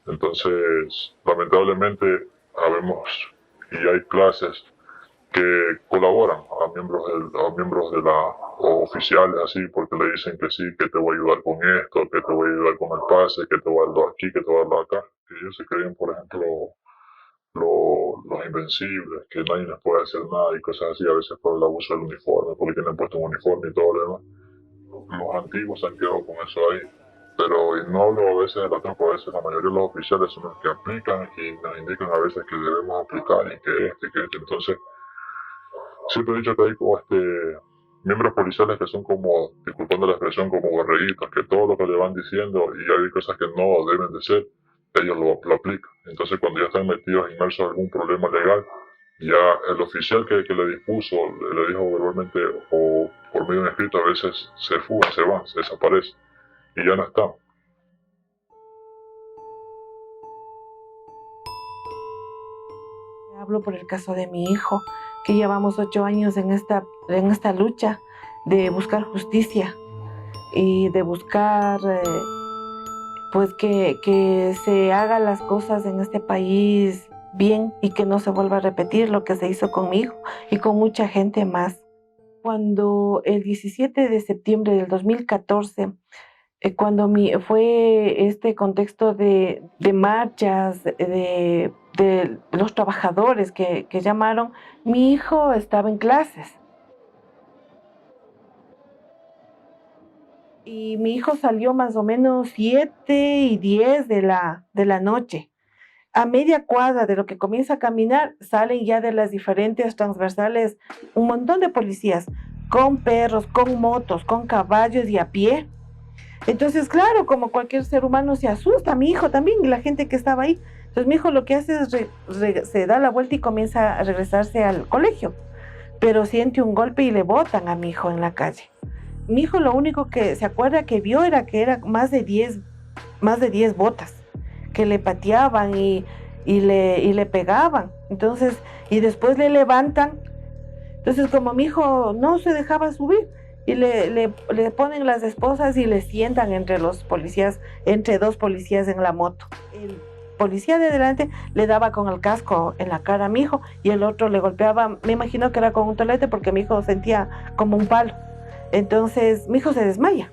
Entonces, lamentablemente, habemos y hay clases que colaboran a miembros de la o oficiales así, porque le dicen que sí, que te voy a ayudar con esto, que te voy a ayudar con el pase, que te voy a darlo aquí, que te voy a darlo acá. Que ellos se creen, por ejemplo, los invencibles, que nadie les puede hacer nada y cosas así, a veces por el abuso del uniforme, porque tienen puesto un uniforme y todo lo demás. Los antiguos se han quedado con eso ahí. Pero y no hablo a veces de la tropa, a veces la mayoría de los oficiales son los que aplican y nos indican a veces que debemos aplicar y que este. Entonces, siempre he dicho que hay como miembros policiales que son como, disculpando la expresión, como borreguitos, que todo lo que le van diciendo y hay cosas que no deben de ser, ellos lo aplican. Entonces, cuando ya están metidos, inmersos en algún problema legal, ya el oficial que le dispuso, le dijo verbalmente o por medio de un escrito, a veces se fugan, se van, se desaparecen y ya no están. Hablo por el caso de mi hijo, que llevamos 8 años en esta lucha de buscar justicia y de buscar pues que se hagan las cosas en este país bien y que no se vuelva a repetir lo que se hizo con mi hijo y con mucha gente más. Cuando el 17 de septiembre del 2014, cuando fue este contexto de marchas, de los trabajadores que llamaron, mi hijo estaba en clases. Y mi hijo salió más o menos 7:10 de la noche. A media cuadra de lo que comienza a caminar, salen ya de las diferentes transversales un montón de policías, con perros, con motos, con caballos y a pie. Entonces, claro, como cualquier ser humano se asusta, mi hijo también y la gente que estaba ahí. Entonces mi hijo lo que hace es se da la vuelta y comienza a regresarse al colegio, pero siente un golpe y le botan a mi hijo en la calle. Mi hijo lo único que se acuerda que vio era que era más de 10 botas que le pateaban y le pegaban. Entonces, y después le levantan. Entonces, como mi hijo no se dejaba subir, y le ponen las esposas y le sientan entre dos policías en la moto. El policía de delante le daba con el casco en la cara a mi hijo y el otro le golpeaba, me imagino que era con un tolete porque mi hijo sentía como un palo. Entonces mi hijo se desmaya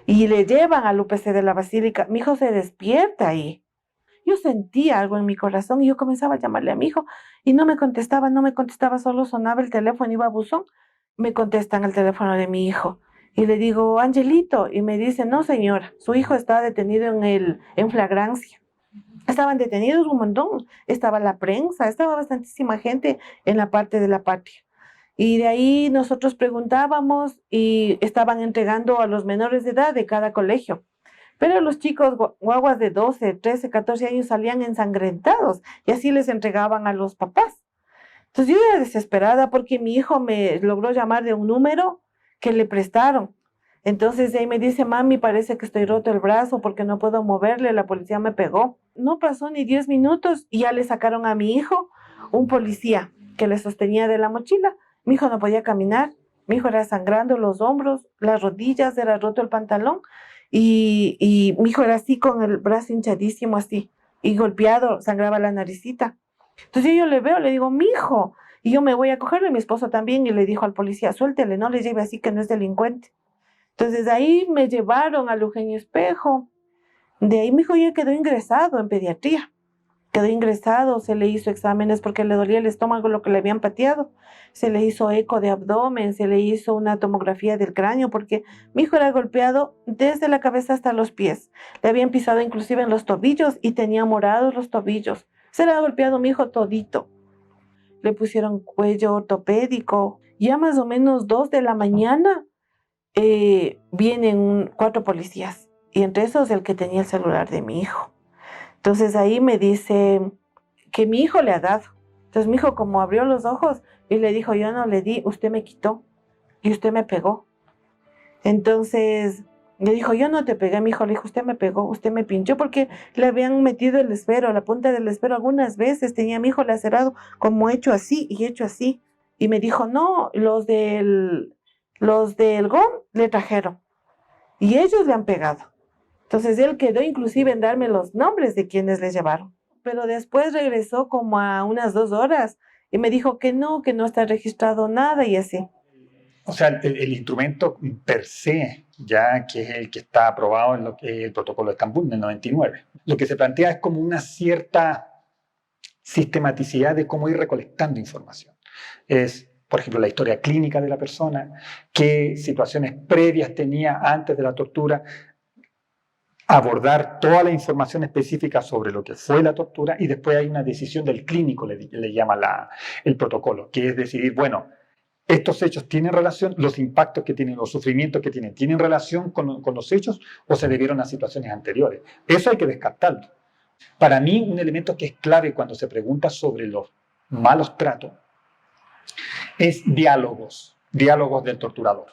y le llevan al UPC de la Basílica. Mi hijo se despierta ahí. Yo sentía algo en mi corazón y yo comenzaba a llamarle a mi hijo y no me contestaba, solo sonaba el teléfono, iba a buzón. Me contestan el teléfono de mi hijo y le digo, Angelito, y me dice, no señora, su hijo está detenido en flagrancia. Estaban detenidos un montón, estaba la prensa, estaba bastantísima gente en la parte de la patria. Y de ahí nosotros preguntábamos y estaban entregando a los menores de edad de cada colegio. Pero los chicos guaguas de 12, 13, 14 años salían ensangrentados y así les entregaban a los papás. Entonces yo era desesperada porque mi hijo me logró llamar de un número que le prestaron. Entonces de ahí me dice, mami, parece que estoy roto el brazo porque no puedo moverle, la policía me pegó. No pasó ni 10 minutos y ya le sacaron a mi hijo un policía que le sostenía de la mochila. Mi hijo no podía caminar, mi hijo era sangrando los hombros, las rodillas, era roto el pantalón y mi hijo era así con el brazo hinchadísimo así y golpeado, sangraba la naricita. Entonces yo le veo, le digo, mi hijo, y yo me voy a cogerle, mi esposo también, y le dijo al policía, suéltele, no le lleve así que no es delincuente. Entonces de ahí me llevaron al Eugenio Espejo, de ahí mi hijo ya quedó ingresado en pediatría, se le hizo exámenes porque le dolía el estómago lo que le habían pateado, se le hizo eco de abdomen, se le hizo una tomografía del cráneo porque mi hijo era golpeado desde la cabeza hasta los pies, le habían pisado inclusive en los tobillos y tenía morados los tobillos. Se le ha golpeado mi hijo todito. Le pusieron cuello ortopédico. Ya más o menos 2 de la mañana vienen 4 policías. Y entre esos el que tenía el celular de mi hijo. Entonces ahí me dice que mi hijo le ha dado. Entonces mi hijo como abrió los ojos y le dijo, yo no le di, usted me quitó y usted me pegó. Entonces Le dijo, yo no te pegué, mi hijo. Le dijo, usted me pegó, usted me pinchó porque le habían metido el esfero, la punta del esfero algunas veces. Tenía a mi hijo lacerado como hecho así y hecho así. Y me dijo, no, los del GOM le trajeron. Y ellos le han pegado. Entonces él quedó inclusive en darme los nombres de quienes le llevaron. Pero después regresó como a unas 2 horas y me dijo que no está registrado nada y así. O sea, el instrumento per se, ya que es el que está aprobado en lo que es el protocolo de Estambul del 99. Lo que se plantea es como una cierta sistematicidad de cómo ir recolectando información. Es, por ejemplo, la historia clínica de la persona, qué situaciones previas tenía antes de la tortura, abordar toda la información específica sobre lo que fue la tortura y después hay una decisión del clínico, le llama el protocolo, que es decidir, bueno, estos hechos tienen relación, los impactos que tienen, los sufrimientos que tienen relación con los hechos o se debieron a situaciones anteriores. Eso hay que descartarlo. Para mí, un elemento que es clave cuando se pregunta sobre los malos tratos es diálogos del torturador,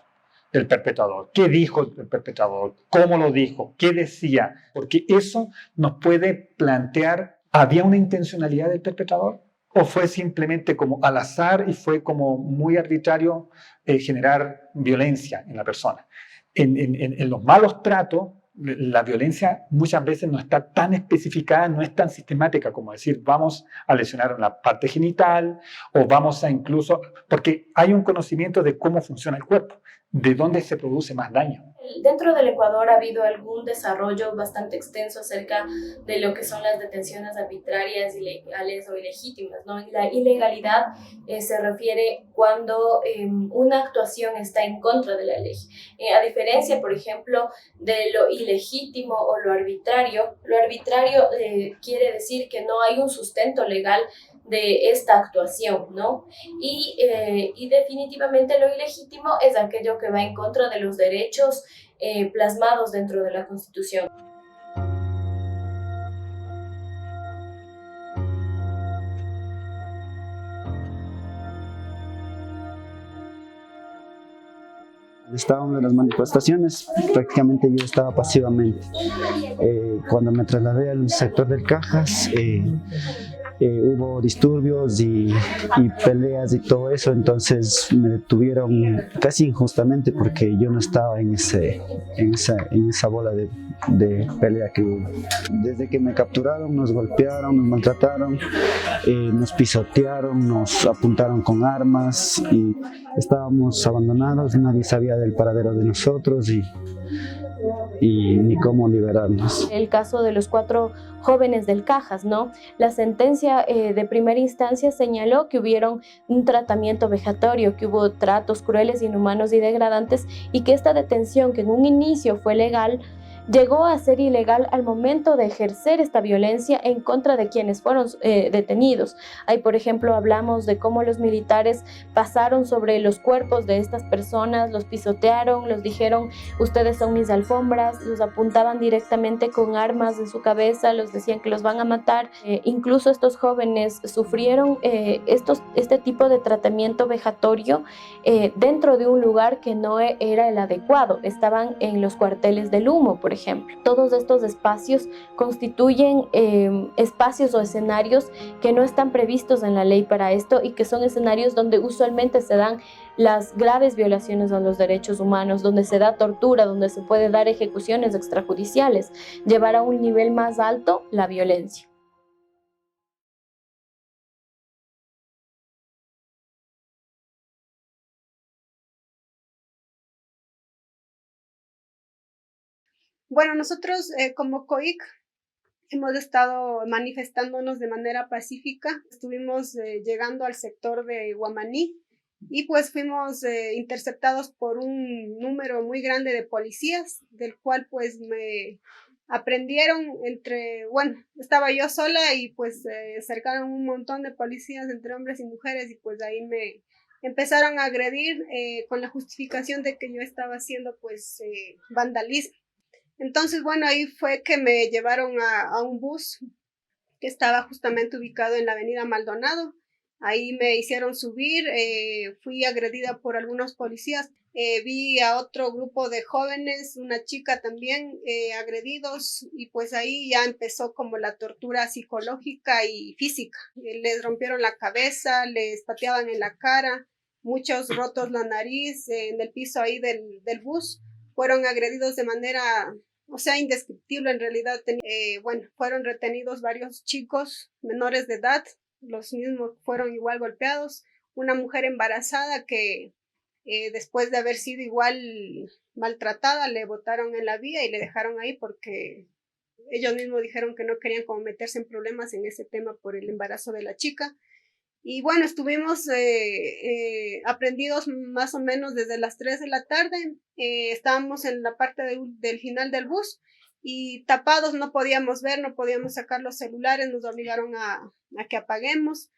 del perpetrador. ¿Qué dijo el perpetrador? ¿Cómo lo dijo? ¿Qué decía? Porque eso nos puede plantear, ¿había una intencionalidad del perpetrador? ¿O fue simplemente como al azar y fue como muy arbitrario generar violencia en la persona? En los malos tratos, la violencia muchas veces no está tan especificada, no es tan sistemática como decir vamos a lesionar una parte genital o vamos a incluso, porque hay un conocimiento de cómo funciona el cuerpo, de dónde se produce más daño. Dentro del Ecuador ha habido algún desarrollo bastante extenso acerca de lo que son las detenciones arbitrarias, ilegales o ilegítimas, ¿no? Y la ilegalidad se refiere cuando una actuación está en contra de la ley. A diferencia, por ejemplo, de lo ilegítimo o lo arbitrario quiere decir que no hay un sustento legal de esta actuación, ¿no? Y definitivamente lo ilegítimo es aquello que va en contra de los derechos plasmados dentro de la Constitución. Estaba en una de las manifestaciones, prácticamente yo estaba pasivamente. Cuando me trasladé al sector del Cajas, hubo disturbios y peleas y todo eso, entonces me detuvieron casi injustamente porque yo no estaba en esa bola de pelea que hubo. Desde que me capturaron, nos golpearon, nos maltrataron, nos pisotearon, nos apuntaron con armas y estábamos abandonados, nadie sabía del paradero de nosotros y ni cómo liberarnos. El caso de los 4 jóvenes del Cajas, ¿no? La sentencia de primera instancia señaló que hubieron un tratamiento vejatorio, que hubo tratos crueles, inhumanos y degradantes y que esta detención, que en un inicio fue legal, llegó a ser ilegal al momento de ejercer esta violencia en contra de quienes fueron detenidos. Ahí, por ejemplo, hablamos de cómo los militares pasaron sobre los cuerpos de estas personas, los pisotearon, los dijeron, ustedes son mis alfombras, los apuntaban directamente con armas en su cabeza, los decían que los van a matar. Incluso estos jóvenes sufrieron este tipo de tratamiento vejatorio dentro de un lugar que no era el adecuado. Estaban en los cuarteles del Humo, por ejemplo. Todos estos espacios constituyen espacios o escenarios que no están previstos en la ley para esto y que son escenarios donde usualmente se dan las graves violaciones a los derechos humanos, donde se da tortura, donde se puede dar ejecuciones extrajudiciales, llevar a un nivel más alto la violencia. Bueno, nosotros como COIC hemos estado manifestándonos de manera pacífica. Estuvimos llegando al sector de Guamaní y pues fuimos interceptados por un número muy grande de policías, del cual pues me aprendieron estaba yo sola y pues cercaron un montón de policías entre hombres y mujeres y pues ahí me empezaron a agredir con la justificación de que yo estaba haciendo pues vandalismo. Entonces, bueno, ahí fue que me llevaron a un bus que estaba justamente ubicado en la avenida Maldonado Ahí me hicieron subir, fui agredida por algunos policías. Vi a otro grupo de jóvenes, una chica también, agredidos, y pues ahí ya empezó como la tortura psicológica y física. Les rompieron la cabeza, les pateaban en la cara, muchos rotos la nariz, en el piso ahí del bus. Fueron agredidos de manera, o sea, indescriptible en realidad. Bueno, fueron retenidos varios chicos menores de edad, los mismos fueron igual golpeados. Una mujer embarazada que después de haber sido igual maltratada, le botaron en la vía y le dejaron ahí porque ellos mismos dijeron que no querían como meterse en problemas en ese tema por el embarazo de la chica. Y bueno, estuvimos aprendidos más o menos desde las 3 de la tarde. Estábamos en la parte del final del bus y tapados, no podíamos ver, no podíamos sacar los celulares, nos obligaron a que apaguemos.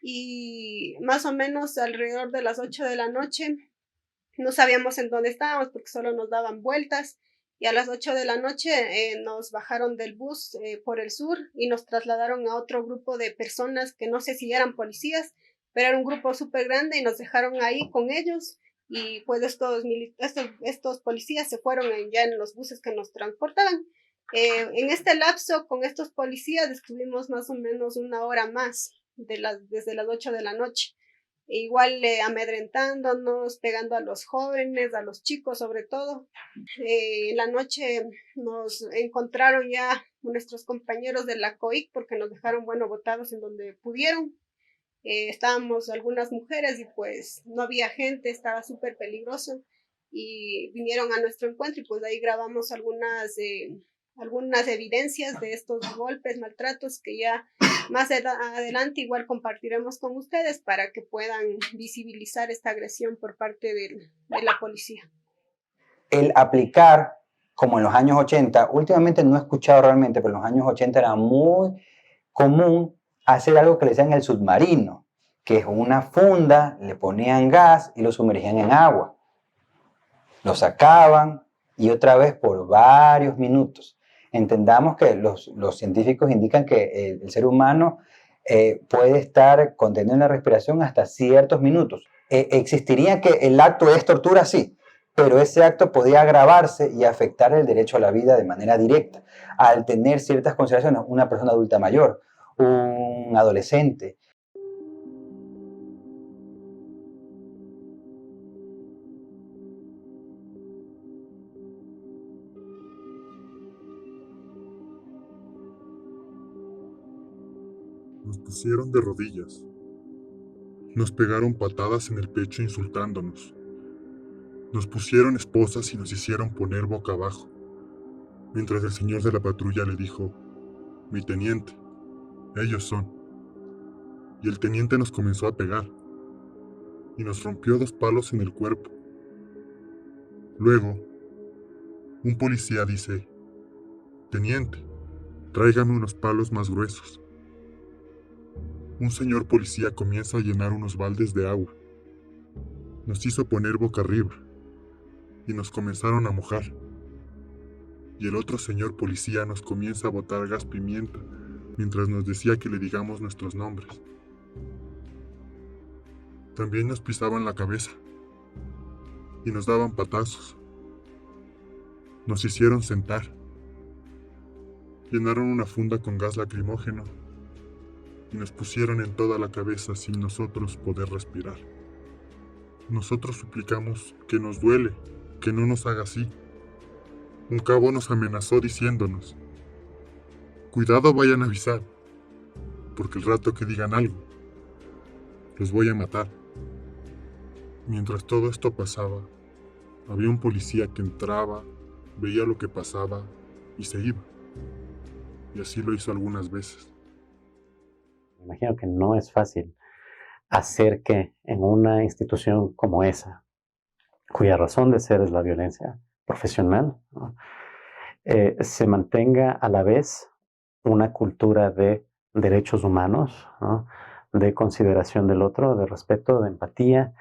Y más o menos alrededor de las 8 de la noche, no sabíamos en dónde estábamos porque solo nos daban vueltas, y a las 8 de la noche nos bajaron del bus por el sur y nos trasladaron a otro grupo de personas que no sé si eran policías, pero era un grupo súper grande y nos dejaron ahí con ellos. Y pues estos policías se fueron ya en los buses que nos transportaban. En este lapso con estos policías estuvimos más o menos una hora más, desde las 8 de la noche. Igual amedrentándonos, pegando a los jóvenes, a los chicos sobre todo. En la noche nos encontraron ya nuestros compañeros de la COIC porque nos dejaron, botados en donde pudieron. Estábamos algunas mujeres y pues no había gente, estaba súper peligroso, y vinieron a nuestro encuentro y pues ahí grabamos algunas evidencias de estos golpes, maltratos, que ya más adelante igual compartiremos con ustedes para que puedan visibilizar esta agresión por parte de la policía. El aplicar, como en los años 80, últimamente no he escuchado realmente, pero en los años 80 era muy común hacer algo que le decían el submarino, que es una funda, le ponían gas y lo sumergían en agua. Lo sacaban y otra vez por varios minutos. Entendamos que los científicos indican que el ser humano puede estar contenido en la respiración hasta ciertos minutos. Existiría que el acto es tortura, sí, pero ese acto podía agravarse y afectar el derecho a la vida de manera directa, al tener ciertas consideraciones, una persona adulta mayor, un adolescente. Nos pusieron de rodillas. Nos pegaron patadas en el pecho insultándonos. Nos pusieron esposas y nos hicieron poner boca abajo, mientras el señor de la patrulla le dijo: mi teniente, ellos son. Y el teniente nos comenzó a pegar y nos rompió 2 palos en el cuerpo. Luego, un policía dice: teniente, tráigame unos palos más gruesos. Un señor policía comienza a llenar unos baldes de agua. Nos hizo poner boca arriba y nos comenzaron a mojar. Y el otro señor policía nos comienza a botar gas pimienta mientras nos decía que le digamos nuestros nombres. También nos pisaban la cabeza y nos daban patazos. Nos hicieron sentar. Llenaron una funda con gas lacrimógeno y nos pusieron en toda la cabeza sin nosotros poder respirar. Nosotros suplicamos que nos duele, que no nos haga así. Un cabo nos amenazó diciéndonos: cuidado, vayan a avisar, porque el rato que digan algo, los voy a matar. Mientras todo esto pasaba, había un policía que entraba, veía lo que pasaba y se iba. Y así lo hizo algunas veces. Me imagino que no es fácil hacer que en una institución como esa, cuya razón de ser es la violencia profesional, ¿no?, se mantenga a la vez una cultura de derechos humanos, ¿no?, de consideración del otro, de respeto, de empatía,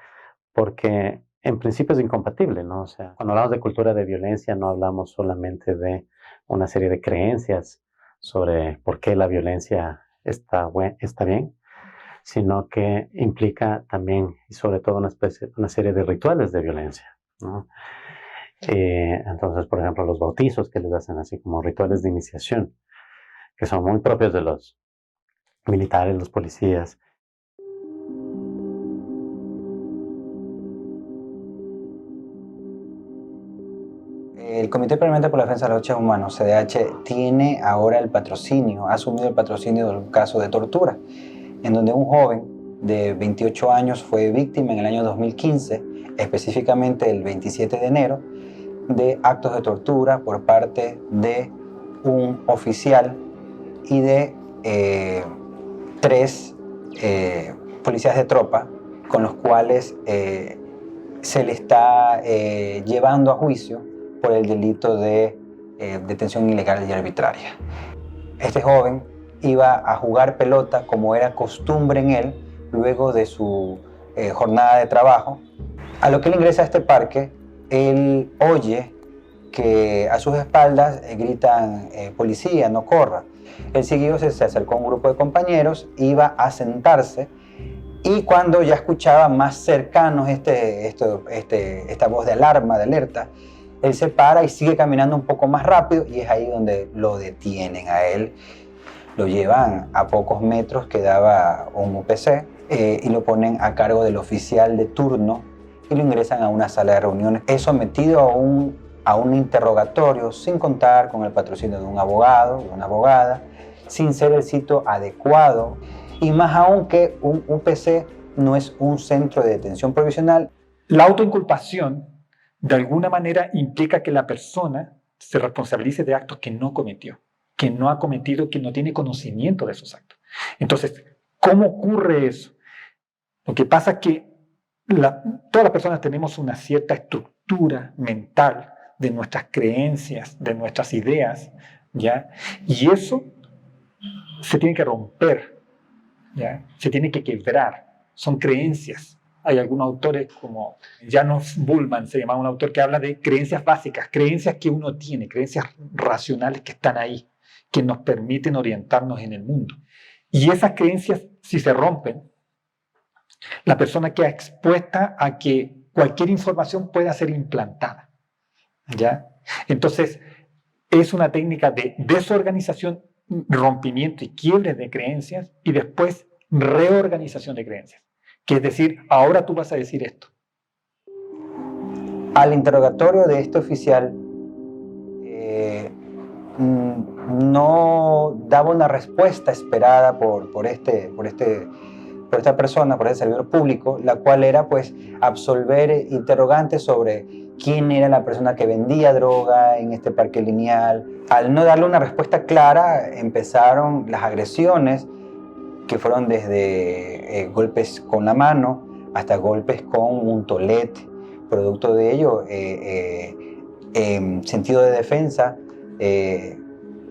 porque en principio es incompatible, ¿no? O sea, cuando hablamos de cultura de violencia no hablamos solamente de una serie de creencias sobre por qué la violencia está bien, sino que implica también y sobre todo una serie de rituales de violencia, ¿no? Entonces, por ejemplo, los bautizos que les hacen así como rituales de iniciación, que son muy propios de los militares, los policías. El Comité Permanente por la Defensa de los Derechos Humanos, CDH, tiene ahora el patrocinio, ha asumido el patrocinio de un caso de tortura, en donde un joven de 28 años fue víctima en el año 2015, específicamente el 27 de enero, de actos de tortura por parte de un oficial y de 3 policías de tropa, con los cuales se le está llevando a juicio por el delito de detención ilegal y arbitraria. Este joven iba a jugar pelota como era costumbre en él luego de su jornada de trabajo. A lo que él ingresa a este parque, él oye que a sus espaldas gritan policía, no corra. Él siguió, se acercó a un grupo de compañeros, iba a sentarse y cuando ya escuchaba más cercanos esta voz de alarma, de alerta, él se para y sigue caminando un poco más rápido y es ahí donde lo detienen a él. Lo llevan a pocos metros, quedaba un UPC, y lo ponen a cargo del oficial de turno y lo ingresan a una sala de reuniones. Es sometido a un interrogatorio sin contar con el patrocinio de un abogado, de una abogada, sin ser el sitio adecuado y más aún que un UPC no es un centro de detención provisional. La autoinculpación de alguna manera implica que la persona se responsabilice de actos que no cometió, que no ha cometido, que no tiene conocimiento de esos actos. Entonces, ¿cómo ocurre eso? Lo que pasa es que todas las personas tenemos una cierta estructura mental de nuestras creencias, de nuestras ideas, ¿ya? Y eso se tiene que romper, ¿ya? Se tiene que quebrar. Son creencias. Hay algunos autores como Janos Bullman, se llama un autor que habla de creencias básicas, creencias que uno tiene, creencias racionales que están ahí, que nos permiten orientarnos en el mundo. Y esas creencias, si se rompen, la persona queda expuesta a que cualquier información pueda ser implantada, ¿ya? Entonces, es una técnica de desorganización, rompimiento y quiebre de creencias y después reorganización de creencias. Que es decir, ahora tú vas a decir esto. Al interrogatorio de este oficial no daba una respuesta esperada por esta persona, por este servidor público, la cual era pues absolver interrogantes sobre quién era la persona que vendía droga en este parque lineal. Al no darle una respuesta clara, empezaron las agresiones, que fueron desde golpes con la mano hasta golpes con un tolete. Producto de ello, en sentido de defensa,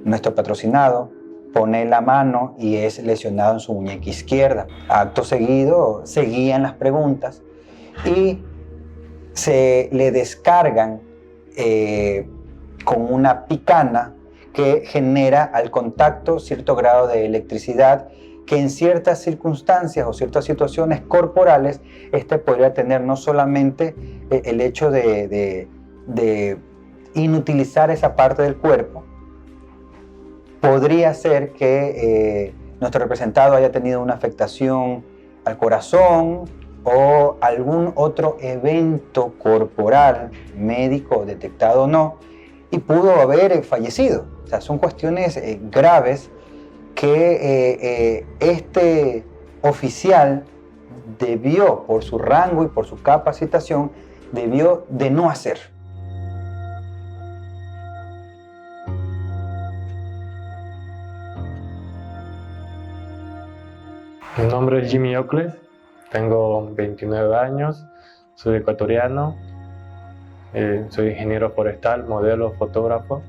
nuestro patrocinado pone la mano y es lesionado en su muñeca izquierda. Acto seguido, seguían las preguntas y se le descargan con una picana que genera al contacto cierto grado de electricidad que en ciertas circunstancias o ciertas situaciones corporales podría tener no solamente el hecho de inutilizar esa parte del cuerpo, podría ser que nuestro representado haya tenido una afectación al corazón o algún otro evento corporal, médico detectado o no, y pudo haber fallecido. O sea, son cuestiones graves que este oficial debió, por su rango y por su capacitación, debió de no hacer. Mi nombre es Jimmy Ocles, tengo 29 años, soy ecuatoriano, soy ingeniero forestal, modelo, fotógrafo.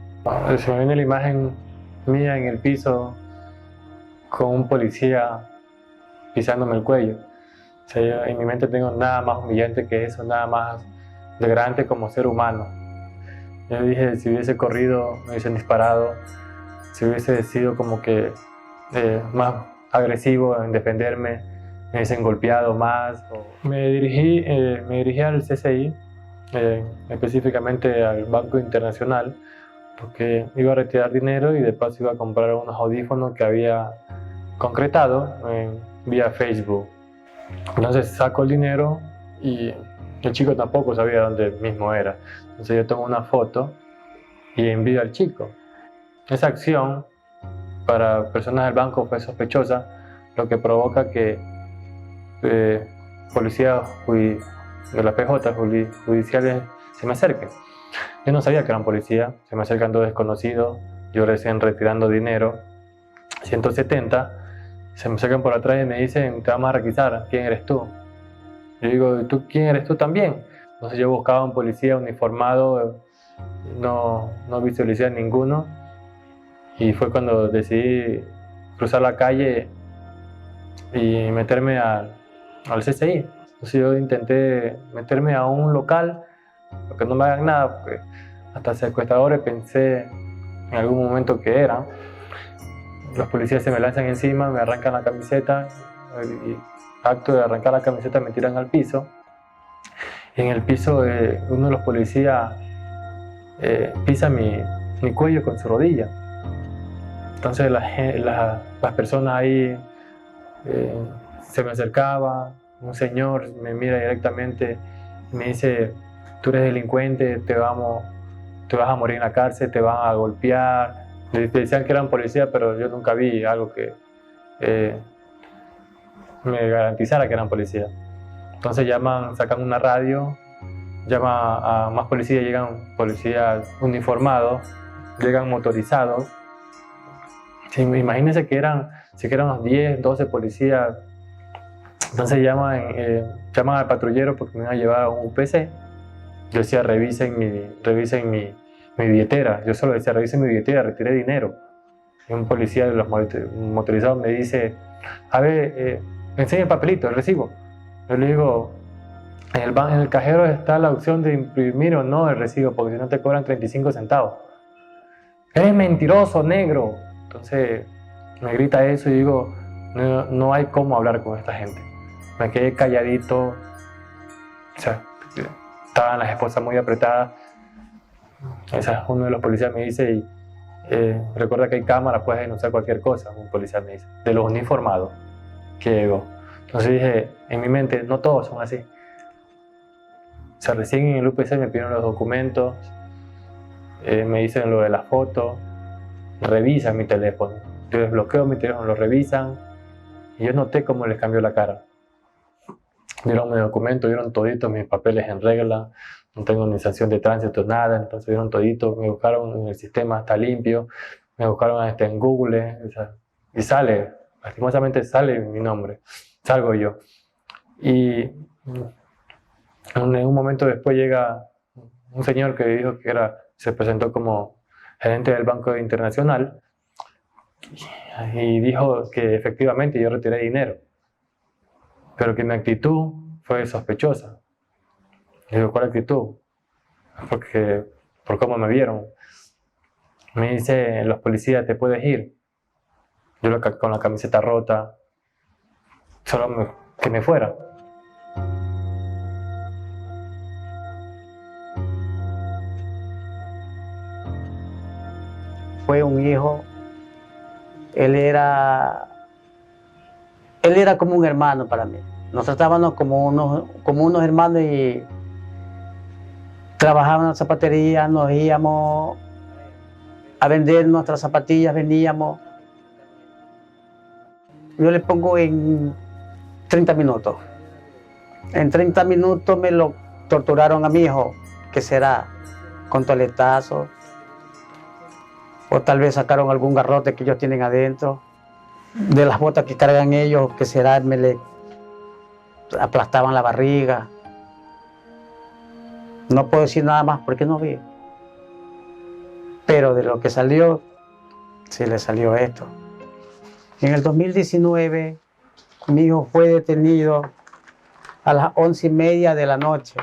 Se me viene la imagen mía en el piso con un policía pisándome el cuello. O sea, yo en mi mente tengo nada más humillante que eso, nada más degradante como ser humano. Yo dije, si hubiese corrido, me hubiesen disparado, si hubiese sido como que más agresivo en defenderme, me hubiesen golpeado más. Me dirigí al CCI, específicamente al Banco Internacional, porque iba a retirar dinero y de paso iba a comprar unos audífonos que había concretado vía Facebook. Entonces saco el dinero y el chico tampoco sabía dónde mismo era. Entonces yo tomo una foto y envío al chico. Esa acción para personas del banco fue sospechosa, lo que provoca que policías de la PJ judiciales se me acerquen. Yo no sabía que eran policías, se me acercan dos desconocidos, yo recién retirando dinero, 170, se me acercan por atrás y me dicen, te vamos a requisar, ¿quién eres tú? Yo digo, ¿tú quién eres tú también? Entonces yo buscaba un policía uniformado, no visualicé a ninguno, y fue cuando decidí cruzar la calle y meterme al CCI. Entonces yo intenté meterme a un local, porque no me hagan nada, porque hasta secuestradores pensé en algún momento que eran. Los policías se me lanzan encima, me arrancan la camiseta, y acto de arrancar la camiseta me tiran al piso. Y en el piso uno de los policías pisa mi cuello con su rodilla. Entonces las personas ahí se me acercaba, un señor me mira directamente y me dice, tú eres delincuente, te vas a morir en la cárcel, te van a golpear. Me decían que eran policías, pero yo nunca vi algo que me garantizara que eran policías. Entonces sacan una radio, llaman a más policías, llegan policías uniformados, llegan motorizados. Sí, imagínense que eran unos 10, 12 policías. Entonces llaman al patrullero porque me iban a llevar a un UPC. Yo decía, revisen mi billetera. Yo solo decía, revisen mi billetera, retiré dinero. Y un policía de los motorizados me dice, a ver, enseña el papelito, el recibo. Yo le digo, en el cajero está la opción de imprimir o no el recibo, porque si no te cobran 35 centavos. Eres mentiroso, negro. Entonces me grita eso y digo, no hay cómo hablar con esta gente. Me quedé calladito, o sea, estaban las esposas muy apretadas. Uno de los policías me dice, recuerda que hay cámaras, puedes denunciar cualquier cosa. Un policía me dice, de los uniformados que llegó. Entonces dije, en mi mente, no todos son así. O sea, recién en el UPC me pidieron los documentos, me dicen lo de la foto, revisan mi teléfono. Yo desbloqueo mi teléfono, lo revisan y yo noté cómo les cambió la cara. Dieron mi documento, dieron toditos mis papeles en regla, no tengo ni sanción de tránsito, nada, entonces dieron todito, me buscaron en el sistema, está limpio, me buscaron en Google, o sea, y sale, lastimosamente sale mi nombre, salgo yo. Y en un momento después llega un señor que dijo que se presentó como gerente del Banco Internacional y dijo que efectivamente yo retiré dinero, pero que mi actitud fue sospechosa. Le digo, ¿cuál actitud? Por cómo me vieron. Me dice, los policías, ¿te puedes ir? Yo con la camiseta rota, solo que me fuera. Fue un hijo, él era como un hermano para mí. Nos tratábamos como unos hermanos y trabajábamos en la zapatería, nos íbamos a vender nuestras zapatillas, veníamos. Yo le pongo en 30 minutos. En 30 minutos me lo torturaron a mi hijo, que será con toletazos, o tal vez sacaron algún garrote que ellos tienen adentro. De las botas que cargan ellos, que será, me le aplastaban la barriga. No puedo decir nada más porque no vi. Pero de lo que salió, sí le salió esto. En el 2019, mi hijo fue detenido a las 11:30 de la noche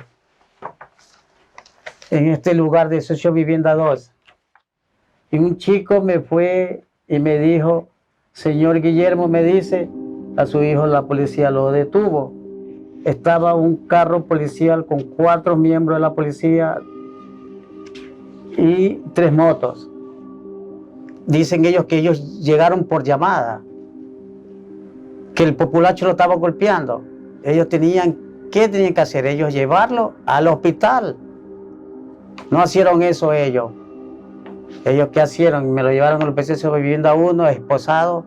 en este lugar de Socio Vivienda 2. Y un chico me fue y me dijo, señor Guillermo, me dice, a su hijo la policía lo detuvo. Estaba un carro policial con 4 miembros de la policía y 3 motos. Dicen ellos que ellos llegaron por llamada, que el populacho lo estaba golpeando. Ellos tenían que hacer? Ellos llevarlo al hospital. No hicieron eso ellos. ¿Ellos qué hicieron? Me lo llevaron al UPC Vivienda 1, esposado,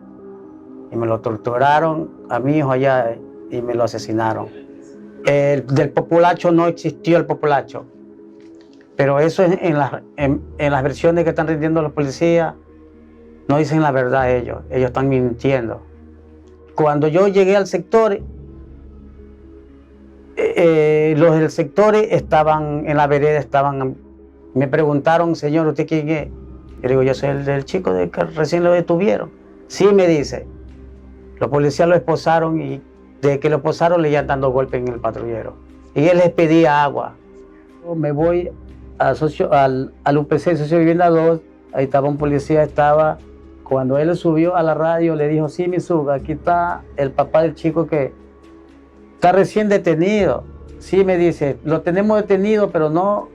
y me lo torturaron a mi hijo allá y me lo asesinaron. Del populacho no existió el populacho, pero eso es en las versiones que están rindiendo los policías, no dicen la verdad ellos están mintiendo. Cuando yo llegué al sector, los del sector estaban en la vereda, me preguntaron, señor, ¿usted quién es? Yo digo, yo soy el del chico que recién lo detuvieron. Sí, me dice. Los policías lo esposaron y desde que lo esposaron le iban dando golpes en el patrullero. Y él les pedía agua. Me voy al UPC Socio Vivienda 2, ahí estaba un policía, cuando él subió a la radio le dijo, sí, mi sub, aquí está el papá del chico que está recién detenido. Sí, me dice, lo tenemos detenido, pero no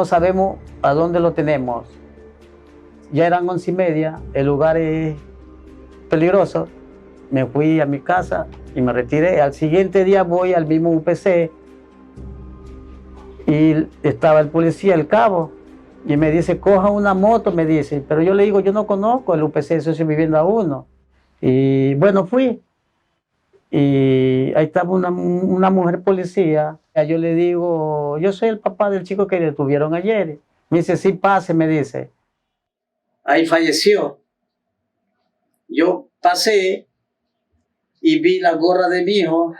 sabemos a dónde lo tenemos. Ya eran 11:30, el lugar es peligroso. Me fui a mi casa y me retiré. Al siguiente día voy al mismo UPC y estaba el policía, el cabo, y me dice, coja una moto, me dice. Pero yo le digo, yo no conozco el UPC Socio Vivienda 1. Y bueno, fui. Y ahí estaba una mujer policía. Yo le digo, yo soy el papá del chico que detuvieron ayer. Me dice, sí, pase, me dice. Ahí falleció. Yo pasé y vi la gorra de mi hijo.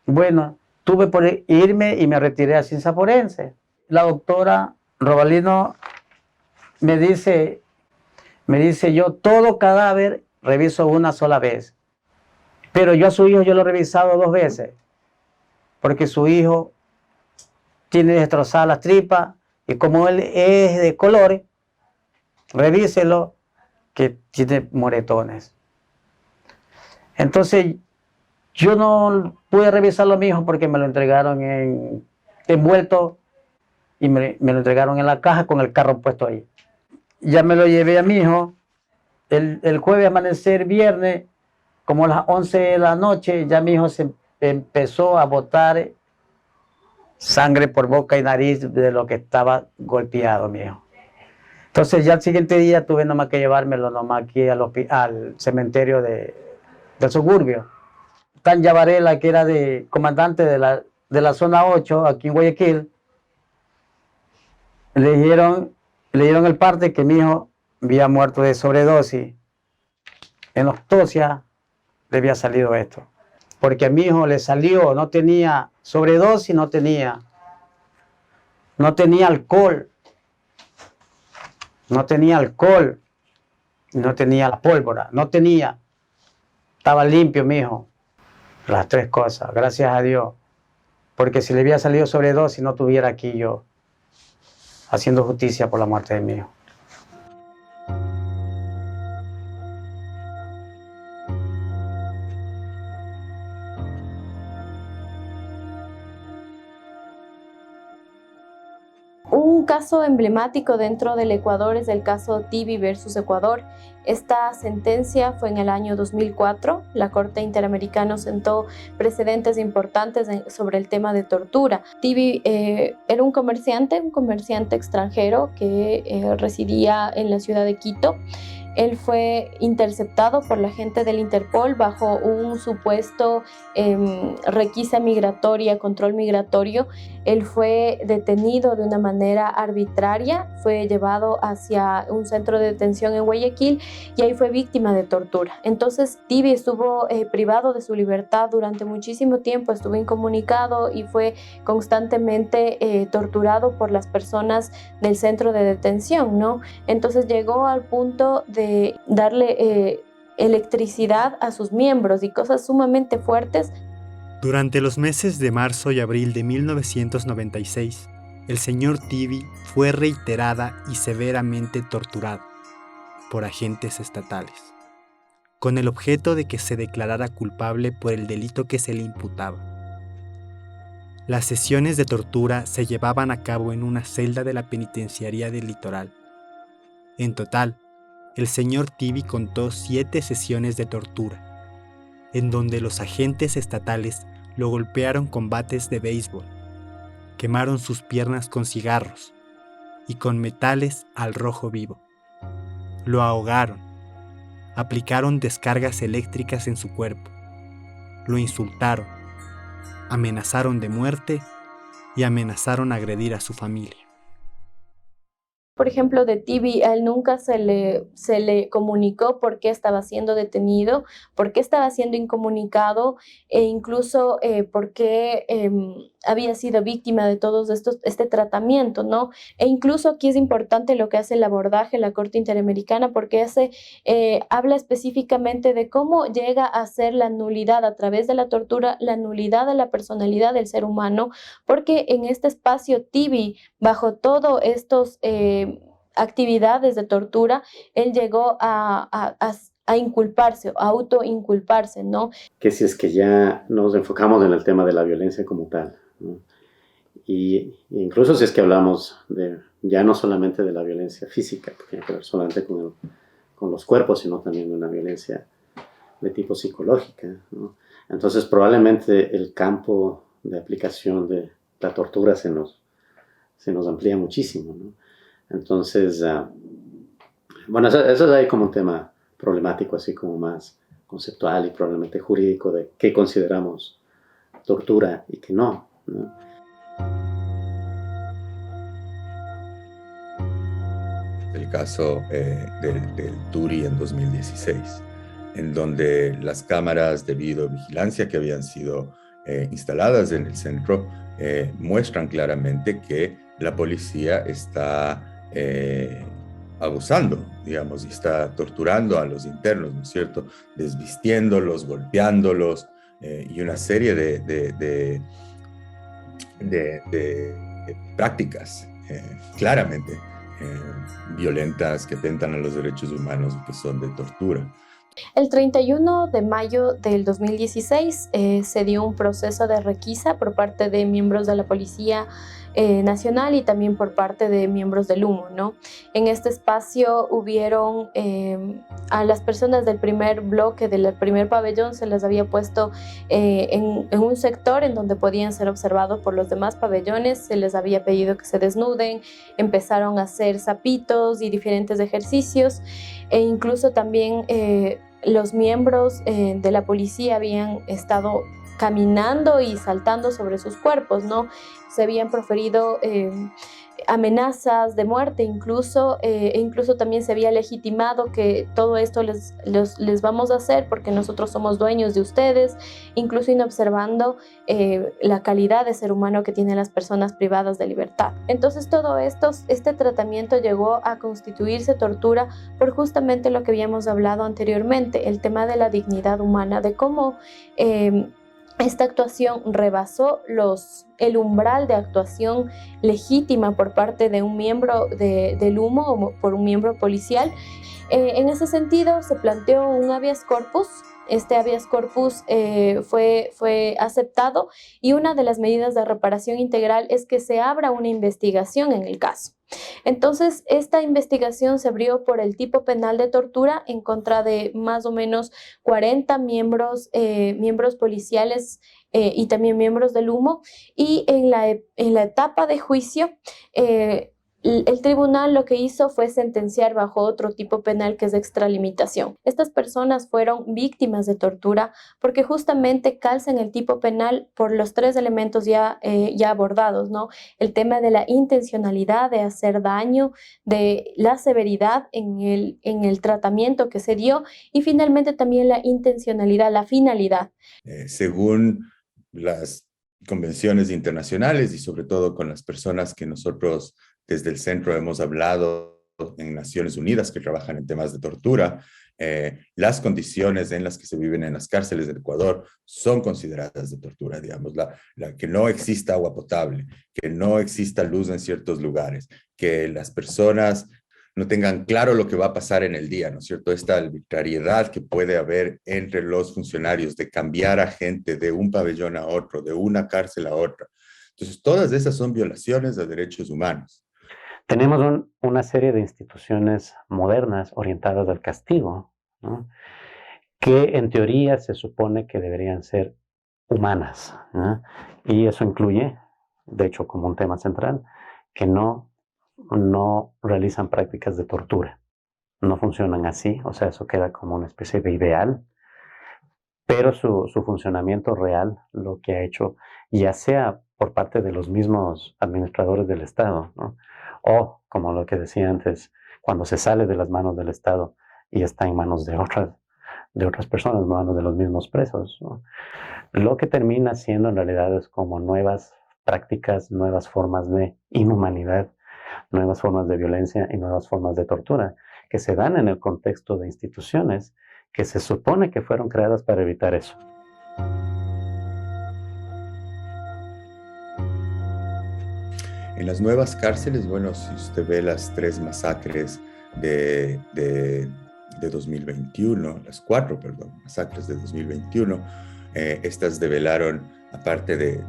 Bueno, tuve por irme y me retiré a Ciencia Forense. La doctora Robalino me dice, yo todo cadáver reviso una sola vez. Pero yo a su hijo yo lo he revisado 2 veces. Porque su hijo tiene destrozadas las tripas y como él es de colores, revíselo que tiene moretones. Entonces yo no pude revisarlo a mi hijo porque me lo entregaron envuelto y me lo entregaron en la caja con el carro puesto ahí. Ya me lo llevé a mi hijo. El jueves amanecer, viernes, como a las 11 de la noche, ya mi hijo se empezó a botar sangre por boca y nariz de lo que estaba golpeado, mi hijo. Entonces ya el siguiente día tuve nomás que llevármelo nomás aquí al cementerio del suburbio. Tan Yavarela, que era comandante de la zona 8, aquí en Guayaquil, le dieron el parte que mi hijo había muerto de sobredosis. En Octosia le había salido esto. Porque a mi hijo le salió, no tenía sobredosis, no tenía alcohol. No tenía alcohol, no tenía la pólvora, estaba limpio mi hijo. Las 3 cosas, gracias a Dios. Porque si le había salido sobredosis, no estuviera aquí yo haciendo justicia por la muerte de mi hijo. Un caso emblemático dentro del Ecuador es el caso Tibi versus Ecuador. Esta sentencia fue en el año 2004. La Corte Interamericana sentó precedentes importantes sobre el tema de tortura. Tibi era un comerciante extranjero que residía en la ciudad de Quito. Él fue interceptado por la gente del Interpol bajo un supuesto requisa migratoria, control migratorio. Él fue detenido de una manera arbitraria, fue llevado hacia un centro de detención en Guayaquil y ahí fue víctima de tortura. Entonces Tibi estuvo privado de su libertad durante muchísimo tiempo, estuvo incomunicado y fue constantemente torturado por las personas del centro de detención, ¿no? Entonces llegó al punto de darle electricidad a sus miembros y cosas sumamente fuertes. Durante los meses de marzo y abril de 1996, el señor Tibi fue reiterada y severamente torturado por agentes estatales, con el objeto de que se declarara culpable por el delito que se le imputaba. Las sesiones de tortura se llevaban a cabo en una celda de la penitenciaría del Litoral. En total, el señor Tibi contó 7 sesiones de tortura, en donde los agentes estatales lo golpearon con bates de béisbol, quemaron sus piernas con cigarros y con metales al rojo vivo. Lo ahogaron, aplicaron descargas eléctricas en su cuerpo, lo insultaron, amenazaron de muerte y amenazaron a agredir a su familia. Por ejemplo, de Tibi, a él nunca se le comunicó por qué estaba siendo detenido, por qué estaba siendo incomunicado e incluso por qué había sido víctima de todos este tratamiento, ¿no? E incluso aquí es importante lo que hace el abordaje, la Corte Interamericana, porque habla específicamente de cómo llega a ser la nulidad a través de la tortura, la nulidad de la personalidad del ser humano, porque en este espacio Tibi, bajo todos estos actividades de tortura, él llegó a inculparse, a autoinculparse, ¿no? Que si es que ya nos enfocamos en el tema de la violencia como tal, ¿no? Y incluso si es que hablamos ya no solamente de la violencia física, que tiene que ver solamente con los cuerpos, sino también de una violencia de tipo psicológica, ¿no? Entonces probablemente el campo de aplicación de la tortura se nos amplía muchísimo, ¿no? Entonces, bueno, eso es ahí como un tema problemático, así como más conceptual y probablemente jurídico de qué consideramos tortura y qué no, ¿no? El caso del Turi en 2016, en donde las cámaras de videovigilancia que habían sido instaladas en el centro muestran claramente que la policía está abusando, digamos, y está torturando a los internos, ¿no es cierto? Desvistiéndolos, golpeándolos y una serie de prácticas claramente violentas que atentan a los derechos humanos y que son de tortura. El 31 de mayo del 2016 se dio un proceso de requisa por parte de miembros de la Policía Nacional y también por parte de miembros del Humo, ¿no? En este espacio hubieron a las personas del primer bloque, del primer pabellón, se les había puesto en un sector en donde podían ser observados por los demás pabellones, se les había pedido que se desnuden, empezaron a hacer zapitos y diferentes ejercicios e incluso también los miembros de la policía habían estado caminando y saltando sobre sus cuerpos, ¿no? Se habían proferido amenazas de muerte incluso, e incluso también se había legitimado que todo esto les vamos a hacer porque nosotros somos dueños de ustedes, incluso inobservando la calidad de ser humano que tienen las personas privadas de libertad. Entonces todo este tratamiento llegó a constituirse tortura por justamente lo que habíamos hablado anteriormente, el tema de la dignidad humana, de cómo esta actuación rebasó el umbral de actuación legítima por parte de un miembro del Humo o por un miembro policial. En ese sentido se planteó un habeas corpus. Este habeas corpus fue aceptado y una de las medidas de reparación integral es que se abra una investigación en el caso. Entonces, esta investigación se abrió por el tipo penal de tortura en contra de más o menos 40 miembros policiales y también miembros del Humo, y en la etapa de juicio el tribunal lo que hizo fue sentenciar bajo otro tipo penal que es extralimitación. Estas personas fueron víctimas de tortura porque justamente calzan el tipo penal por los 3 elementos ya abordados, ¿no? El tema de la intencionalidad de hacer daño, de la severidad en el tratamiento que se dio y finalmente también la intencionalidad, la finalidad. Según las convenciones internacionales y sobre todo con las personas que nosotros desde el centro hemos hablado en Naciones Unidas que trabajan en temas de tortura, las condiciones en las que se viven en las cárceles del Ecuador son consideradas de tortura, digamos, que no exista agua potable, que no exista luz en ciertos lugares, que las personas no tengan claro lo que va a pasar en el día, ¿no es cierto? Esta arbitrariedad que puede haber entre los funcionarios de cambiar a gente de un pabellón a otro, de una cárcel a otra. Entonces, todas esas son violaciones de derechos humanos. Tenemos una serie de instituciones modernas orientadas al castigo, ¿no? Que en teoría se supone que deberían ser humanas, ¿no? Y eso incluye, de hecho, como un tema central, que no realizan prácticas de tortura. No funcionan así, o sea, eso queda como una especie de ideal, pero su funcionamiento real, lo que ha hecho, ya sea por parte de los mismos administradores del Estado, ¿no? O, como lo que decía antes, cuando se sale de las manos del Estado y está en manos de otras personas, en manos de los mismos presos, ¿no? Lo que termina siendo en realidad es como nuevas prácticas, nuevas formas de inhumanidad, nuevas formas de violencia y nuevas formas de tortura que se dan en el contexto de instituciones que se supone que fueron creadas para evitar eso. En las nuevas cárceles, bueno, si usted ve las 3 masacres de 2021, las 4, perdón, masacres de 2021, estas develaron, aparte de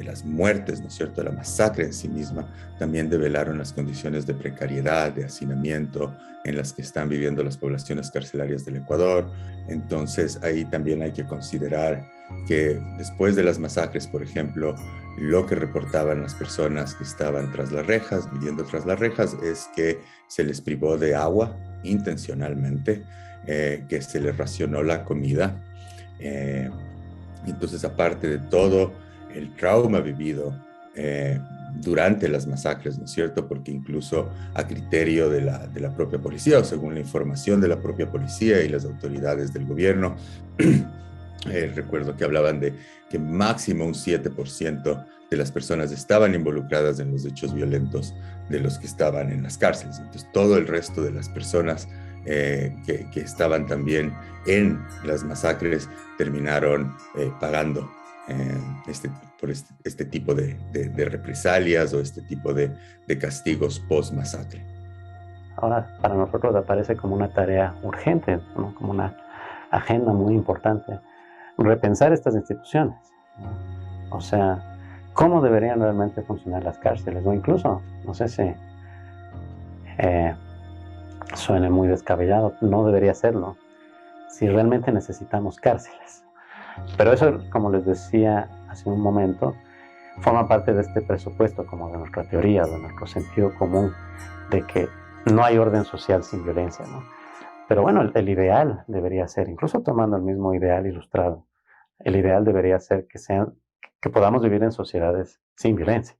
las muertes, ¿no es cierto?, la masacre en sí misma, también develaron las condiciones de precariedad, de hacinamiento en las que están viviendo las poblaciones carcelarias del Ecuador. Entonces, ahí también hay que considerar que después de las masacres, por ejemplo, lo que reportaban las personas que estaban tras las rejas, viviendo tras las rejas, es que se les privó de agua intencionalmente, que se les racionó la comida. Entonces, aparte de todo el trauma vivido durante las masacres, ¿no es cierto? Porque incluso a criterio de la propia policía, o según la información de la propia policía y las autoridades del gobierno, recuerdo que hablaban de que máximo un 7% de las personas estaban involucradas en los hechos violentos de los que estaban en las cárceles. Entonces, todo el resto de las personas que estaban también en las masacres terminaron pagando por este tipo de represalias o este tipo de castigos post-masacre. Ahora, para nosotros aparece como una tarea urgente, ¿no? Como una agenda muy importante, repensar estas instituciones, ¿no? O sea, cómo deberían realmente funcionar las cárceles, o incluso, no sé si suene muy descabellado, no debería serlo, si realmente necesitamos cárceles. Pero eso, como les decía hace un momento, forma parte de este presupuesto, como de nuestra teoría, de nuestro sentido común, de que no hay orden social sin violencia, ¿no? Pero bueno, el ideal debería ser, incluso tomando el mismo ideal ilustrado, el ideal debería ser que podamos vivir en sociedades sin violencia,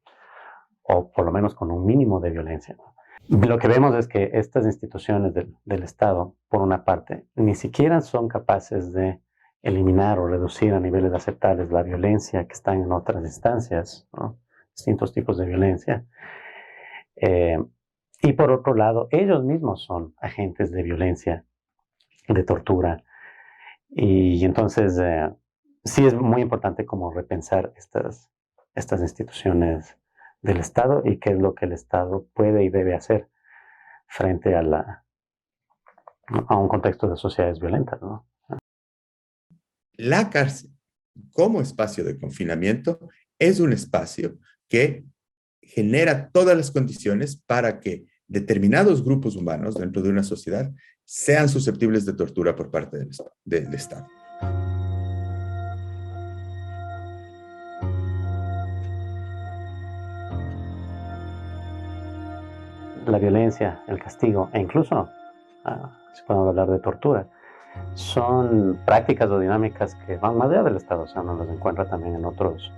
o por lo menos con un mínimo de violencia, ¿no? Lo que vemos es que estas instituciones del Estado, por una parte, ni siquiera son capaces de eliminar o reducir a niveles aceptables la violencia que está en otras instancias, ¿no? Distintos tipos de violencia. Y por otro lado, ellos mismos son agentes de violencia, de tortura. Y entonces, sí es muy importante como repensar estas instituciones del Estado y qué es lo que el Estado puede y debe hacer frente a un contexto de sociedades violentas, ¿no? La cárcel, como espacio de confinamiento, es un espacio que genera todas las condiciones para que determinados grupos humanos dentro de una sociedad sean susceptibles de tortura por parte del Estado. La violencia, el castigo e incluso, si podemos hablar de tortura, son prácticas o dinámicas que van más allá del Estado, o sea, uno las encuentra también en otros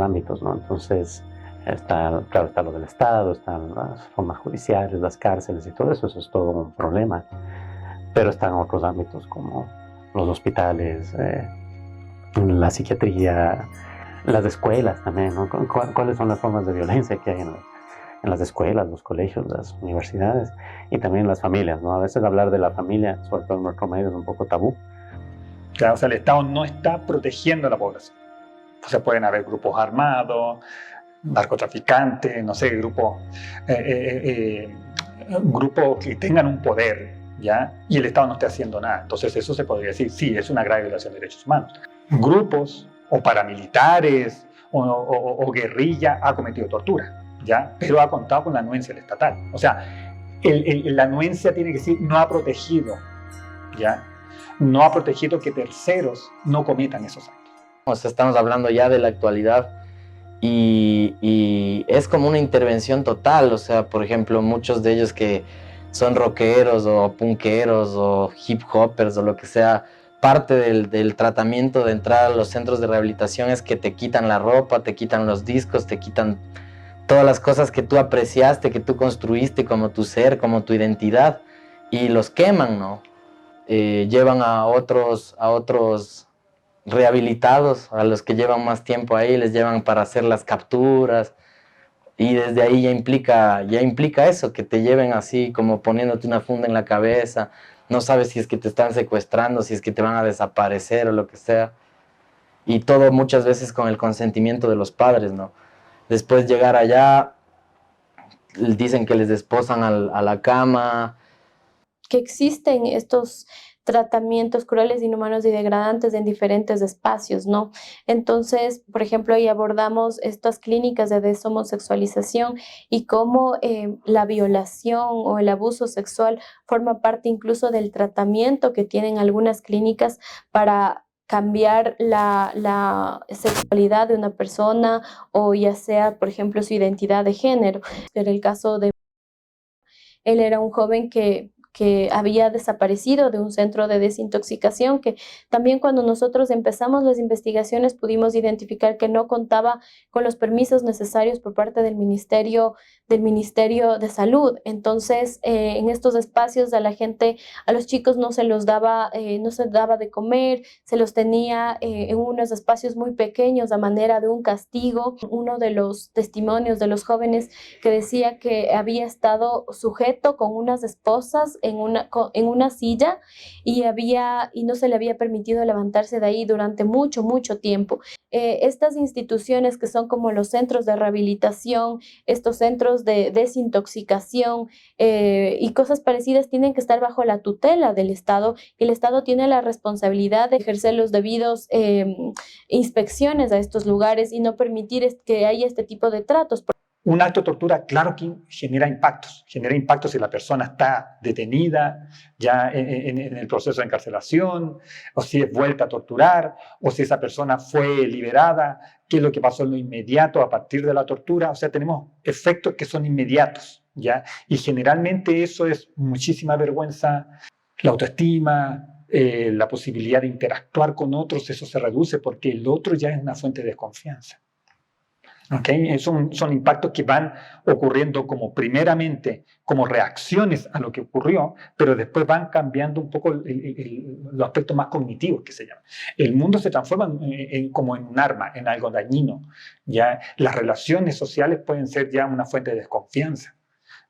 ámbitos, ¿no? Entonces, está lo del Estado, están las formas judiciales, las cárceles y todo eso es todo un problema, pero están otros ámbitos como los hospitales, la psiquiatría, las escuelas también, ¿no? ¿Cuáles son las formas de violencia que hay en las escuelas, los colegios, las universidades y también las familias, ¿no? A veces hablar de la familia, sobre todo en nuestro medio, es un poco tabú. Claro, o sea, el Estado no está protegiendo a la población. O sea, pueden haber grupos armados, narcotraficantes, no sé, grupos grupos que tengan un poder, ¿ya? Y el Estado no esté haciendo nada. Entonces eso se podría decir, sí, es una grave violación de derechos humanos. Grupos o paramilitares o guerrilla ha cometido tortura, ¿ya? Pero ha contado con la anuencia del estatal. O sea, la anuencia tiene que decir no ha protegido, ¿ya? No ha protegido que terceros no cometan esos actos. O sea, estamos hablando ya de la actualidad y es como una intervención total. O sea, por ejemplo, muchos de ellos que son rockeros o punkeros o hip hoppers o lo que sea, parte del tratamiento de entrar a los centros de rehabilitación es que te quitan la ropa, te quitan los discos, te quitan todas las cosas que tú apreciaste, que tú construiste como tu ser, como tu identidad, y los queman, ¿no? Llevan a otros rehabilitados, a los que llevan más tiempo ahí, les llevan para hacer las capturas, y desde ahí ya implica eso, que te lleven así como poniéndote una funda en la cabeza, no sabes si es que te están secuestrando, si es que te van a desaparecer o lo que sea, y todo muchas veces con el consentimiento de los padres, ¿no? Después llegar allá, dicen que les desposan a la cama. Que existen estos tratamientos crueles, inhumanos y degradantes en diferentes espacios, ¿no? Entonces, por ejemplo, ahí abordamos estas clínicas de deshomosexualización y cómo la violación o el abuso sexual forma parte incluso del tratamiento que tienen algunas clínicas para cambiar la sexualidad de una persona o ya sea, por ejemplo, su identidad de género. En el caso de él era un joven que había desaparecido de un centro de desintoxicación, que también cuando nosotros empezamos las investigaciones pudimos identificar que no contaba con los permisos necesarios por parte del Ministerio de Salud. Entonces, en estos espacios a la gente, a los chicos no se daba de comer, se los tenía en unos espacios muy pequeños a manera de un castigo. Uno de los testimonios de los jóvenes que decía que había estado sujeto con unas esposas en una silla y no se le había permitido levantarse de ahí durante mucho tiempo. Estas instituciones que son como los centros de rehabilitación, estos centros de desintoxicación y cosas parecidas tienen que estar bajo la tutela del Estado, y el Estado tiene la responsabilidad de ejercer los debidos inspecciones a estos lugares y no permitir que haya este tipo de tratos. Un acto de tortura, claro que genera impactos si la persona está detenida ya en el proceso de encarcelación, o si es vuelta a torturar, o si esa persona fue liberada, qué es lo que pasó en lo inmediato a partir de la tortura. O sea, tenemos efectos que son inmediatos, ¿ya? Y generalmente eso es muchísima vergüenza, la autoestima, la posibilidad de interactuar con otros, eso se reduce porque el otro ya es una fuente de desconfianza. ¿Okay? Son impactos que van ocurriendo primeramente como reacciones a lo que ocurrió, pero después van cambiando un poco los aspectos más cognitivos que se llaman. El mundo se transforma como en un arma, en algo dañino. ¿Ya? Las relaciones sociales pueden ser ya una fuente de desconfianza.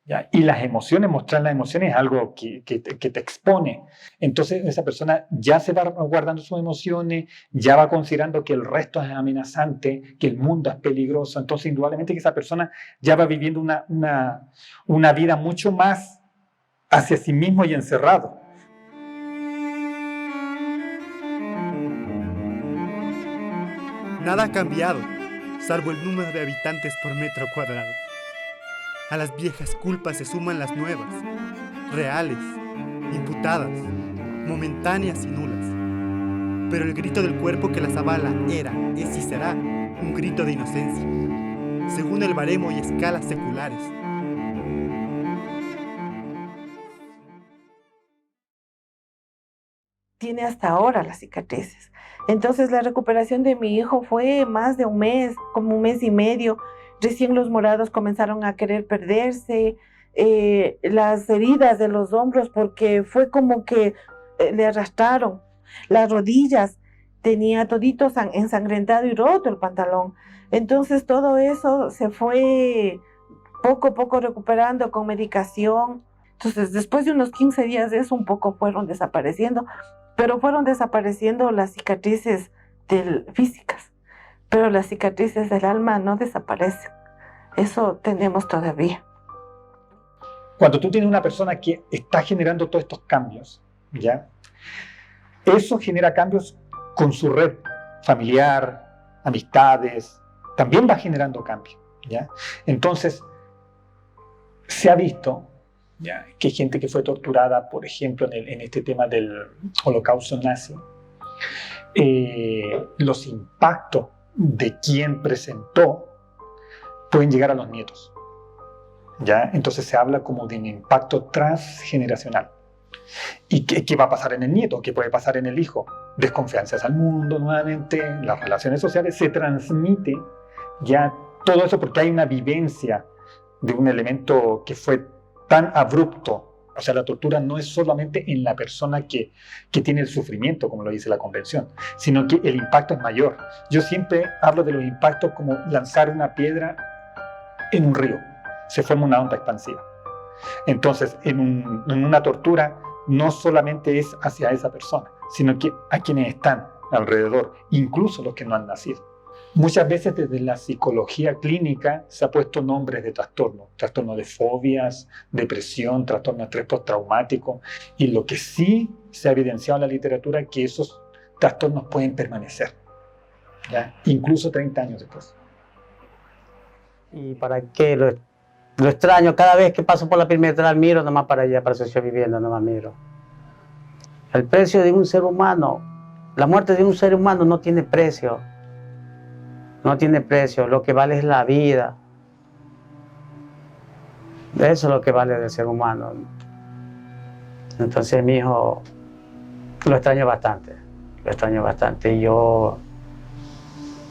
¿Ya? Y las emociones, mostrar las emociones es algo que te expone. Entonces esa persona ya se va guardando sus emociones, ya va considerando que el resto es amenazante, que el mundo es peligroso. Entonces indudablemente que esa persona ya va viviendo una vida mucho más hacia sí mismo y encerrado. Nada ha cambiado, salvo el número de habitantes por metro cuadrado. A las viejas culpas se suman las nuevas, reales, imputadas, momentáneas y nulas. Pero el grito del cuerpo que las avala era, es y será un grito de inocencia, según el baremo y escalas seculares. Tiene hasta ahora las cicatrices. Entonces la recuperación de mi hijo fue más de un mes, como un mes y medio. Recién los morados comenzaron a querer perderse, las heridas de los hombros, porque fue como que le arrastraron. Las rodillas, tenía todito ensangrentado y roto el pantalón. Entonces todo eso se fue poco a poco recuperando con medicación. Entonces después de unos 15 días de eso un poco fueron desapareciendo, pero fueron desapareciendo las cicatrices físicas. Pero las cicatrices del alma no desaparecen. Eso tenemos todavía. cuando tú tienes una persona que está generando todos estos cambios, ¿ya? Eso genera cambios con su red familiar, amistades, también va generando cambios, ¿ya? Entonces, se ha visto, ¿ya?, que gente que fue torturada, por ejemplo, en este tema del holocausto nazi, los impactos de quien presentó pueden llegar a los nietos, ¿ya? Entonces se habla como de un impacto transgeneracional. ¿Y qué va a pasar en el nieto? ¿Qué puede pasar en el hijo? Desconfianzas al mundo nuevamente, las relaciones sociales, se transmite ya todo eso porque hay una vivencia de un elemento que fue tan abrupto. O sea, la tortura no es solamente en la persona que tiene el sufrimiento, como lo dice la convención, sino que el impacto es mayor. Yo siempre hablo de los impactos como lanzar una piedra en un río. Se forma una onda expansiva. Entonces, en una tortura no solamente es hacia esa persona, sino que a quienes están alrededor, incluso los que no han nacido. Muchas veces desde la psicología clínica se ha puesto nombres de trastorno de fobias, depresión, trastorno de estrés postraumático, y lo que sí se ha evidenciado en la literatura es que esos trastornos pueden permanecer, ¿ya?, incluso 30 años después. ¿Y para qué? Lo extraño, cada vez que paso por la perimetral miro nomás para allá, para Social Vivienda, nomás miro. El precio de un ser humano, la muerte de un ser humano no tiene precio. No tiene precio, lo que vale es la vida. Eso es lo que vale del ser humano. Entonces mi hijo lo extraño bastante. Y yo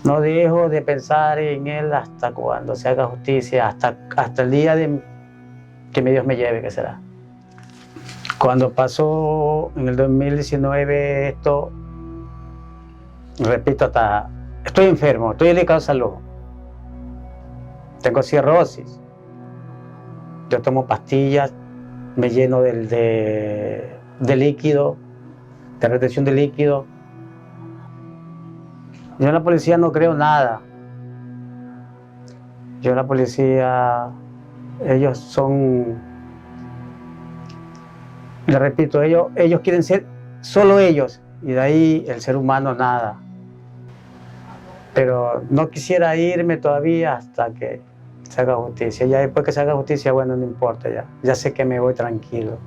no dejo de pensar en él hasta cuando se haga justicia, hasta el día de que Dios me lleve, que será. Cuando pasó en el 2019 esto, repito, estoy enfermo, estoy delicado de salud. Tengo cirrosis. Yo tomo pastillas, me lleno de líquido, de retención de líquido. Yo en la policía no creo nada. Yo en la policía, ellos son, les repito, ellos quieren ser solo ellos, y de ahí el ser humano nada. Pero no quisiera irme todavía hasta que se haga justicia. Ya después que se haga justicia, bueno, no importa ya. Ya sé que me voy tranquilo.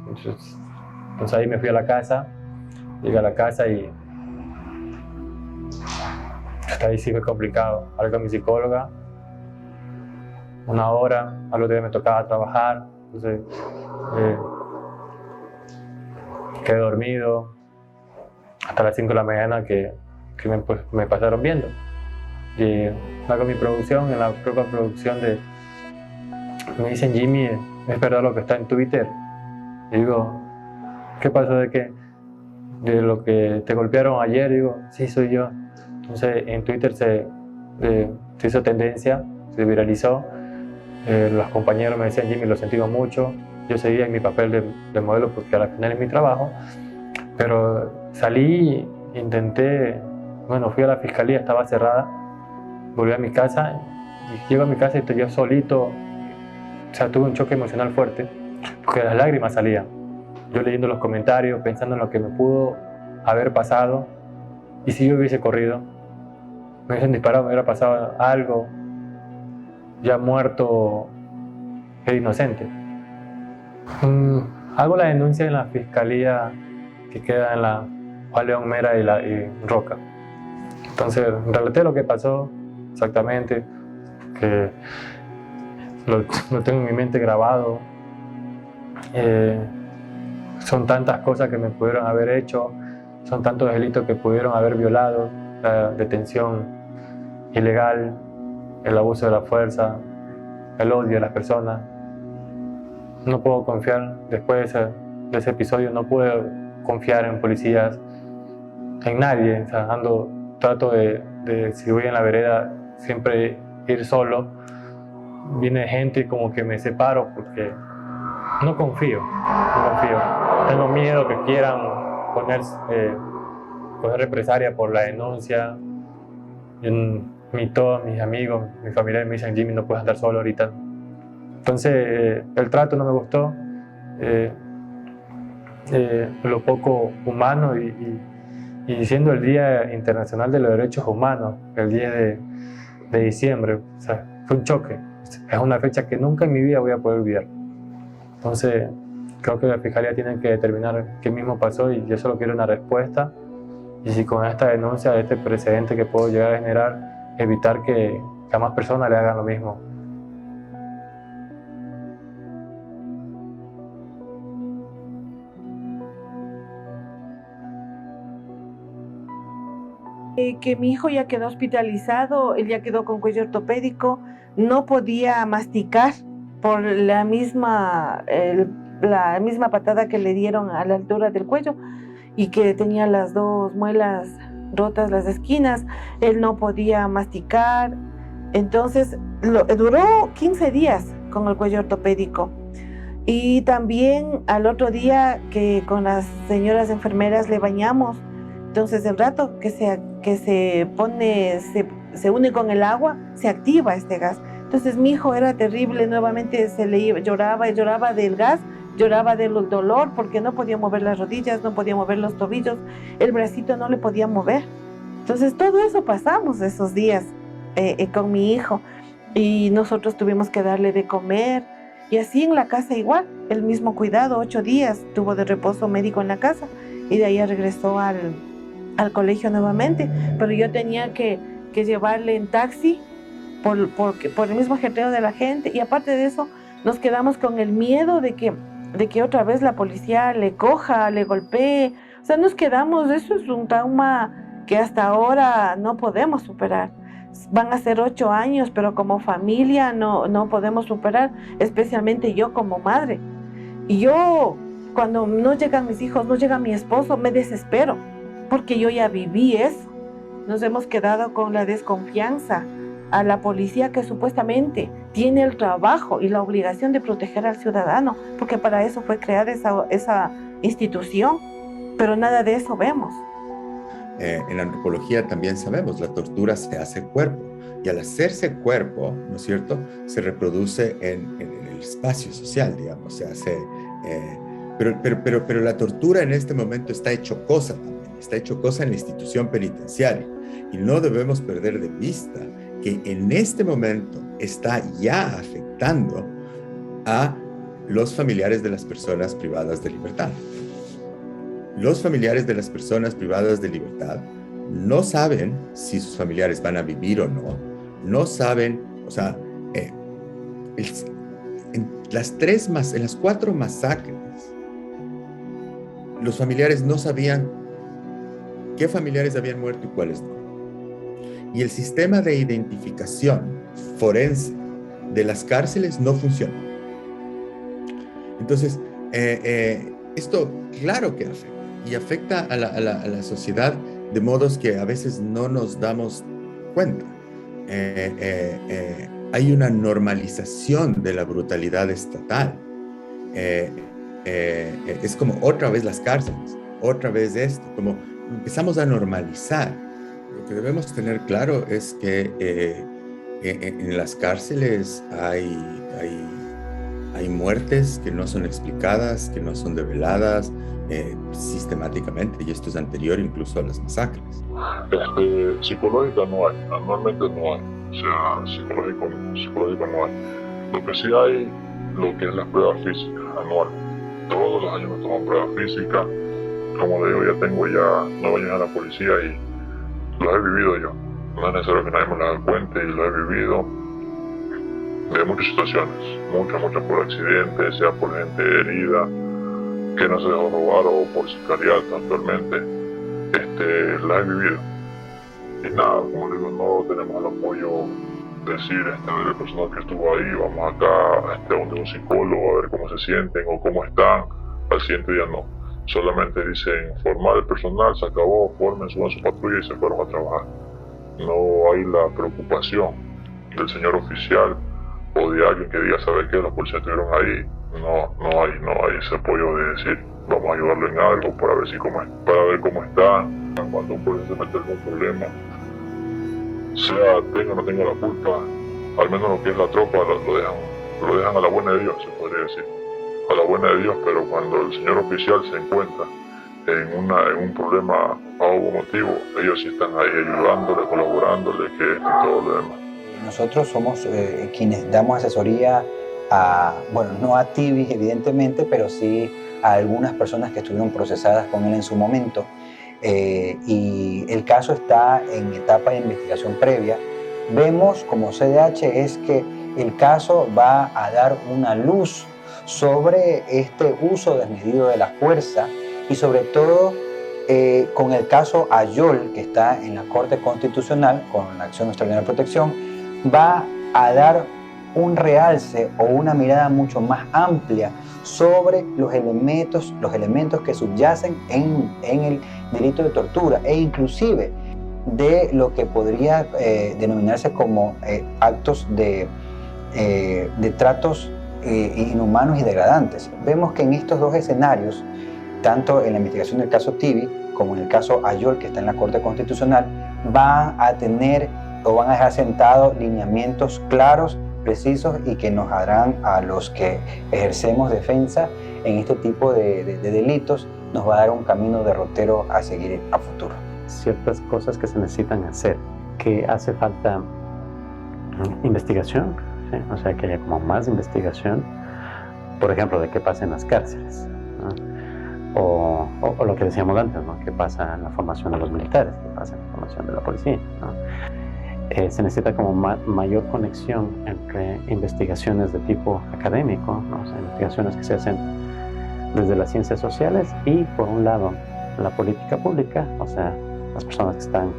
Entonces ahí me fui a la casa, llegué a la casa y hasta ahí sí fue complicado. Hablé con mi psicóloga, 1 hora, al otro día me tocaba trabajar, entonces quedé dormido hasta las 5 de la mañana que me pasaron viendo. Y hago mi producción, en la propia producción me dicen: Jimmy, ¿es verdad lo que está en Twitter? Y digo, ¿qué pasó de qué? De lo que te golpearon ayer. Digo, sí, soy yo. Entonces en Twitter se hizo tendencia, se viralizó. Los compañeros me decían: Jimmy, lo sentimos mucho. Yo seguía en mi papel de modelo porque al final es mi trabajo. Pero salí, intenté, bueno, fui a la fiscalía, estaba cerrada. Volví a mi casa y llego a mi casa y estoy yo solito. O sea, tuve un choque emocional fuerte porque las lágrimas salían. Yo leyendo los comentarios, pensando en lo que me pudo haber pasado. Y si yo hubiese corrido, me hubiesen disparado, me hubiera pasado algo, ya muerto, era inocente. Hago la denuncia en la fiscalía que queda en la Juan León Mera y Roca. Entonces relaté lo que pasó exactamente, que lo tengo en mi mente grabado. Son tantas cosas que me pudieron haber hecho, son tantos delitos que pudieron haber violado: la detención ilegal, el abuso de la fuerza, el odio a las personas. No puedo confiar, después de ese episodio, no pude confiar en policías, en nadie. O sea, trato de, si voy en la vereda, siempre ir solo. Viene gente y como que me separo porque no confío. Tengo miedo que quieran coger represalia por la denuncia. Todos mis amigos, mis familiares me dicen: Jimmy, no puedes andar solo ahorita. Entonces, el trato no me gustó, lo poco humano y siendo el Día Internacional de los Derechos Humanos, el 10 de diciembre, o sea, fue un choque. Es una fecha que nunca en mi vida voy a poder olvidar. Entonces, creo que la Fiscalía tiene que determinar qué mismo pasó y yo solo quiero una respuesta. Y si con esta denuncia, este precedente que puedo llegar a generar, evitar que a más personas le hagan lo mismo. Que mi hijo ya quedó hospitalizado, él ya quedó con cuello ortopédico, no podía masticar por la misma patada que le dieron a la altura del cuello y que tenía las dos muelas rotas, las esquinas, él no podía masticar, entonces duró 15 días con el cuello ortopédico. Y también al otro día que con las señoras enfermeras le bañamos, entonces el rato que se une con el agua, se activa este gas. Entonces mi hijo era terrible, nuevamente lloraba del gas, lloraba del dolor porque no podía mover las rodillas, no podía mover los tobillos, el bracito no le podía mover. Entonces todo eso pasamos esos días con mi hijo y nosotros tuvimos que darle de comer y así en la casa igual, el mismo cuidado, 8 días tuvo de reposo médico en la casa y de ahí regresó al colegio nuevamente, pero yo tenía que llevarle en taxi por el mismo ajetreo de la gente y aparte de eso nos quedamos con el miedo de que otra vez la policía le coja, le golpee, o sea, nos quedamos, eso es un trauma que hasta ahora no podemos superar. Van a ser 8 años, pero como familia no podemos superar, especialmente yo como madre. Y yo, cuando no llegan mis hijos, no llega mi esposo, me desespero. Porque yo ya viví eso. Nos hemos quedado con la desconfianza a la policía que supuestamente tiene el trabajo y la obligación de proteger al ciudadano, porque para eso fue creada esa institución, pero nada de eso vemos. En la antropología también sabemos, la tortura se hace cuerpo, y al hacerse cuerpo, ¿no es cierto?, se reproduce en el espacio social, digamos, se hace... Pero la tortura en este momento está hecho cosa también. Está hecho cosa en la institución penitenciaria y no debemos perder de vista que en este momento está ya afectando a los familiares de las personas privadas de libertad. Los familiares de las personas privadas de libertad no saben si sus familiares van a vivir o no saben, o sea, en las 4 masacres, los familiares no sabían qué familiares habían muerto y cuáles no. Y el sistema de identificación forense de las cárceles no funciona. Entonces, esto claro que afecta, y afecta a la sociedad de modos que a veces no nos damos cuenta. Hay una normalización de la brutalidad estatal. Es como otra vez las cárceles, otra vez esto, como empezamos a normalizar. Lo que debemos tener claro es que en las cárceles hay muertes que no son explicadas, que no son develadas sistemáticamente, y esto es anterior incluso a las masacres. Psicológica no hay, normalmente no hay, o sea, psicológico no hay. Lo que sí hay, lo que es la prueba física anual. Todos los años me toman prueba física. Como le digo, ya tengo 9 años en la policía y lo he vivido yo. No es necesario que nadie me lo haga cuenta y lo he vivido de muchas situaciones, muchas por accidentes, sea por gente herida, que no se dejó robar o por sicariato actualmente, la he vivido. Y nada, como digo, no tenemos el apoyo de decir, el personal que estuvo ahí, vamos acá donde un psicólogo a ver cómo se sienten o cómo están, al siguiente día no. Solamente dicen formar el personal, se acabó, formen, suban su patrulla y se fueron a trabajar. No hay la preocupación del señor oficial o de alguien que diga, ¿sabe qué? Los policías estuvieron ahí. No hay ese apoyo de decir, vamos a ayudarlo en algo para ver cómo está. Cuando un policía se mete en algún problema, sea tenga o no tenga la culpa, al menos lo que es la tropa lo dejan lo dejan a la buena de Dios, se podría decir, a la buena de Dios, pero cuando el señor oficial se encuentra en un problema a algún motivo, ellos sí están ahí ayudándole, colaborándole, que esto y todo lo demás. Nosotros somos quienes damos asesoría bueno, no a Tibi evidentemente, pero sí a algunas personas que estuvieron procesadas con él en su momento. Y el caso está en etapa de investigación previa. Vemos como CDH es que el caso va a dar una luz sobre este uso desmedido de la fuerza y sobre todo con el caso Ayol, que está en la Corte Constitucional con la acción extraordinaria de protección, va a dar un realce o una mirada mucho más amplia sobre los elementos que subyacen en el delito de tortura e inclusive de lo que podría denominarse como actos de tratos inhumanos y degradantes. Vemos que en estos dos escenarios, tanto en la investigación del caso Tibi como en el caso Ayol, que está en la Corte Constitucional, van a tener o van a dejar sentados lineamientos claros, precisos y que nos harán a los que ejercemos defensa en este tipo de delitos, nos va a dar un camino derrotero a seguir a futuro. Ciertas cosas que se necesitan hacer, que hace falta investigación, ¿sí? O sea, que haya como más investigación, por ejemplo, de qué pasa en las cárceles, ¿no? o lo que decíamos antes, ¿no? Qué pasa en la formación de los militares, qué pasa en la formación de la policía, ¿no? Se necesita como mayor conexión entre investigaciones de tipo académico, ¿no? O sea, investigaciones que se hacen desde las ciencias sociales y, por un lado, la política pública, o sea, las personas que están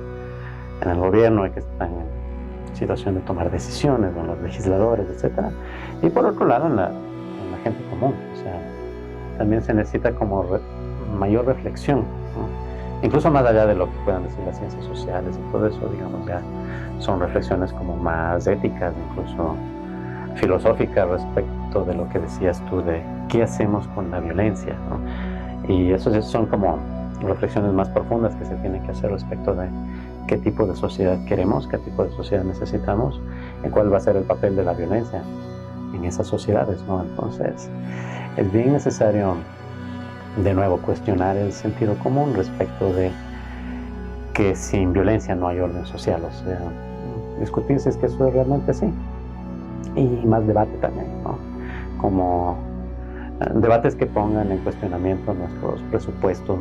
en el gobierno y que están en situación de tomar decisiones, ¿no? Los legisladores, etc. Y por otro lado, en la gente común, o sea, también se necesita como mayor reflexión, ¿no? Incluso más allá de lo que puedan decir las ciencias sociales y todo eso, digamos, ya son reflexiones como más éticas, incluso filosóficas respecto de lo que decías tú de qué hacemos con la violencia, ¿no? Y eso son como reflexiones más profundas que se tienen que hacer respecto de qué tipo de sociedad queremos, qué tipo de sociedad necesitamos, y cuál va a ser el papel de la violencia en esas sociedades, ¿no? Entonces, es bien necesario, de nuevo, cuestionar el sentido común respecto de que sin violencia no hay orden social, o sea, discutir si es que eso es realmente así. Y más debate también, ¿no? Como debates que pongan en cuestionamiento nuestros presupuestos,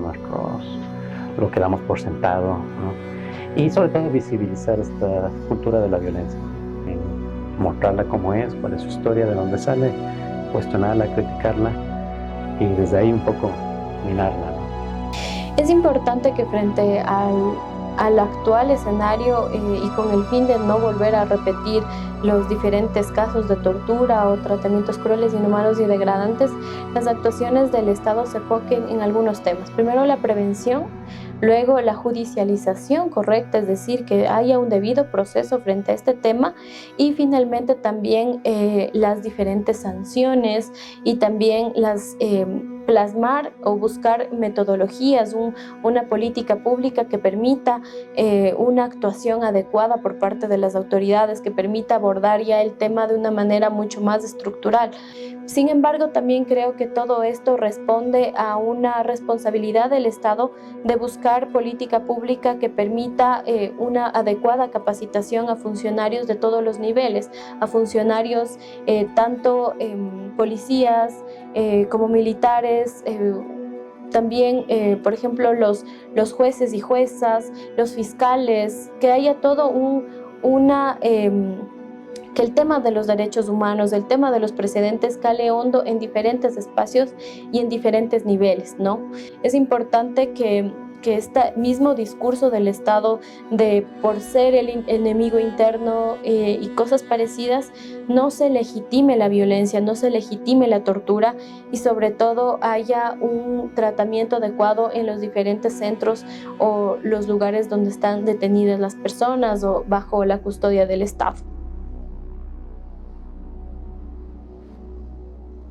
lo que damos por sentado, ¿no? Y sobre todo visibilizar esta cultura de la violencia, mostrarla como es, cuál es su historia, de dónde sale, cuestionarla, criticarla y desde ahí un poco minarla, ¿no? Es importante que frente al actual escenario y con el fin de no volver a repetir los diferentes casos de tortura o tratamientos crueles, inhumanos y degradantes, las actuaciones del Estado se enfoquen en algunos temas. Primero, la prevención, luego la judicialización correcta, es decir, que haya un debido proceso frente a este tema, y finalmente también las diferentes sanciones y también las plasmar o buscar metodologías, una política pública que permita una actuación adecuada por parte de las autoridades, que permita abordar ya el tema de una manera mucho más estructural. Sin embargo, también creo que todo esto responde a una responsabilidad del Estado de buscar política pública que permita una adecuada capacitación a funcionarios de todos los niveles, a funcionarios tanto policías como militares, también, por ejemplo, los jueces y juezas, los fiscales, que haya todo que el tema de los derechos humanos, el tema de los precedentes cale hondo en diferentes espacios y en diferentes niveles, ¿no? Es importante que este mismo discurso del Estado de por ser el enemigo interno y cosas parecidas, no se legitime la violencia, no se legitime la tortura y sobre todo haya un tratamiento adecuado en los diferentes centros o los lugares donde están detenidas las personas o bajo la custodia del Estado.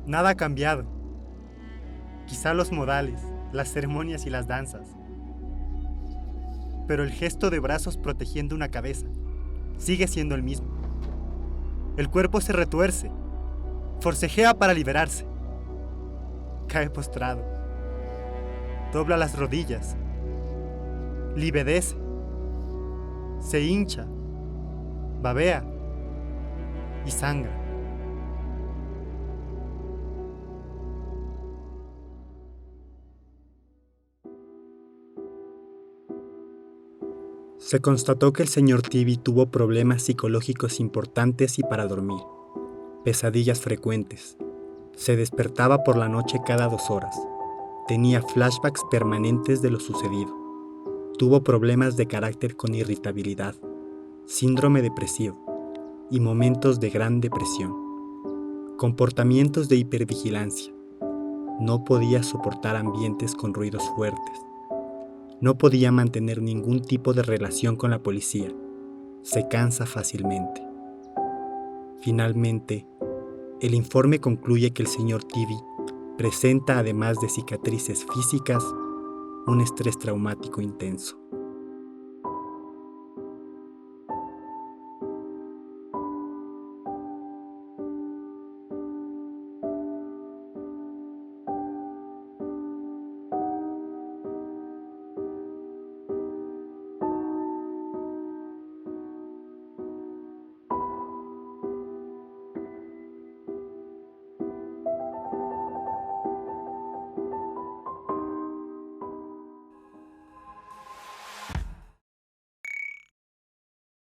Nada ha cambiado. Quizá los modales, las ceremonias y las danzas. Pero el gesto de brazos protegiendo una cabeza sigue siendo el mismo. El cuerpo se retuerce, Forcejea para liberarse. Cae postrado. Dobla las rodillas. Libedece. Se hincha. Babea. Y sangra. Se constató que el señor Tibi tuvo problemas psicológicos importantes y para dormir, pesadillas frecuentes, se despertaba por la noche cada 2 horas, tenía flashbacks permanentes de lo sucedido, tuvo problemas de carácter con irritabilidad, síndrome depresivo y momentos de gran depresión, comportamientos de hipervigilancia, no podía soportar ambientes con ruidos fuertes. No podía mantener ningún tipo de relación con la policía. Se cansa fácilmente. Finalmente, el informe concluye que el señor Tibi presenta, además de cicatrices físicas, un estrés traumático intenso.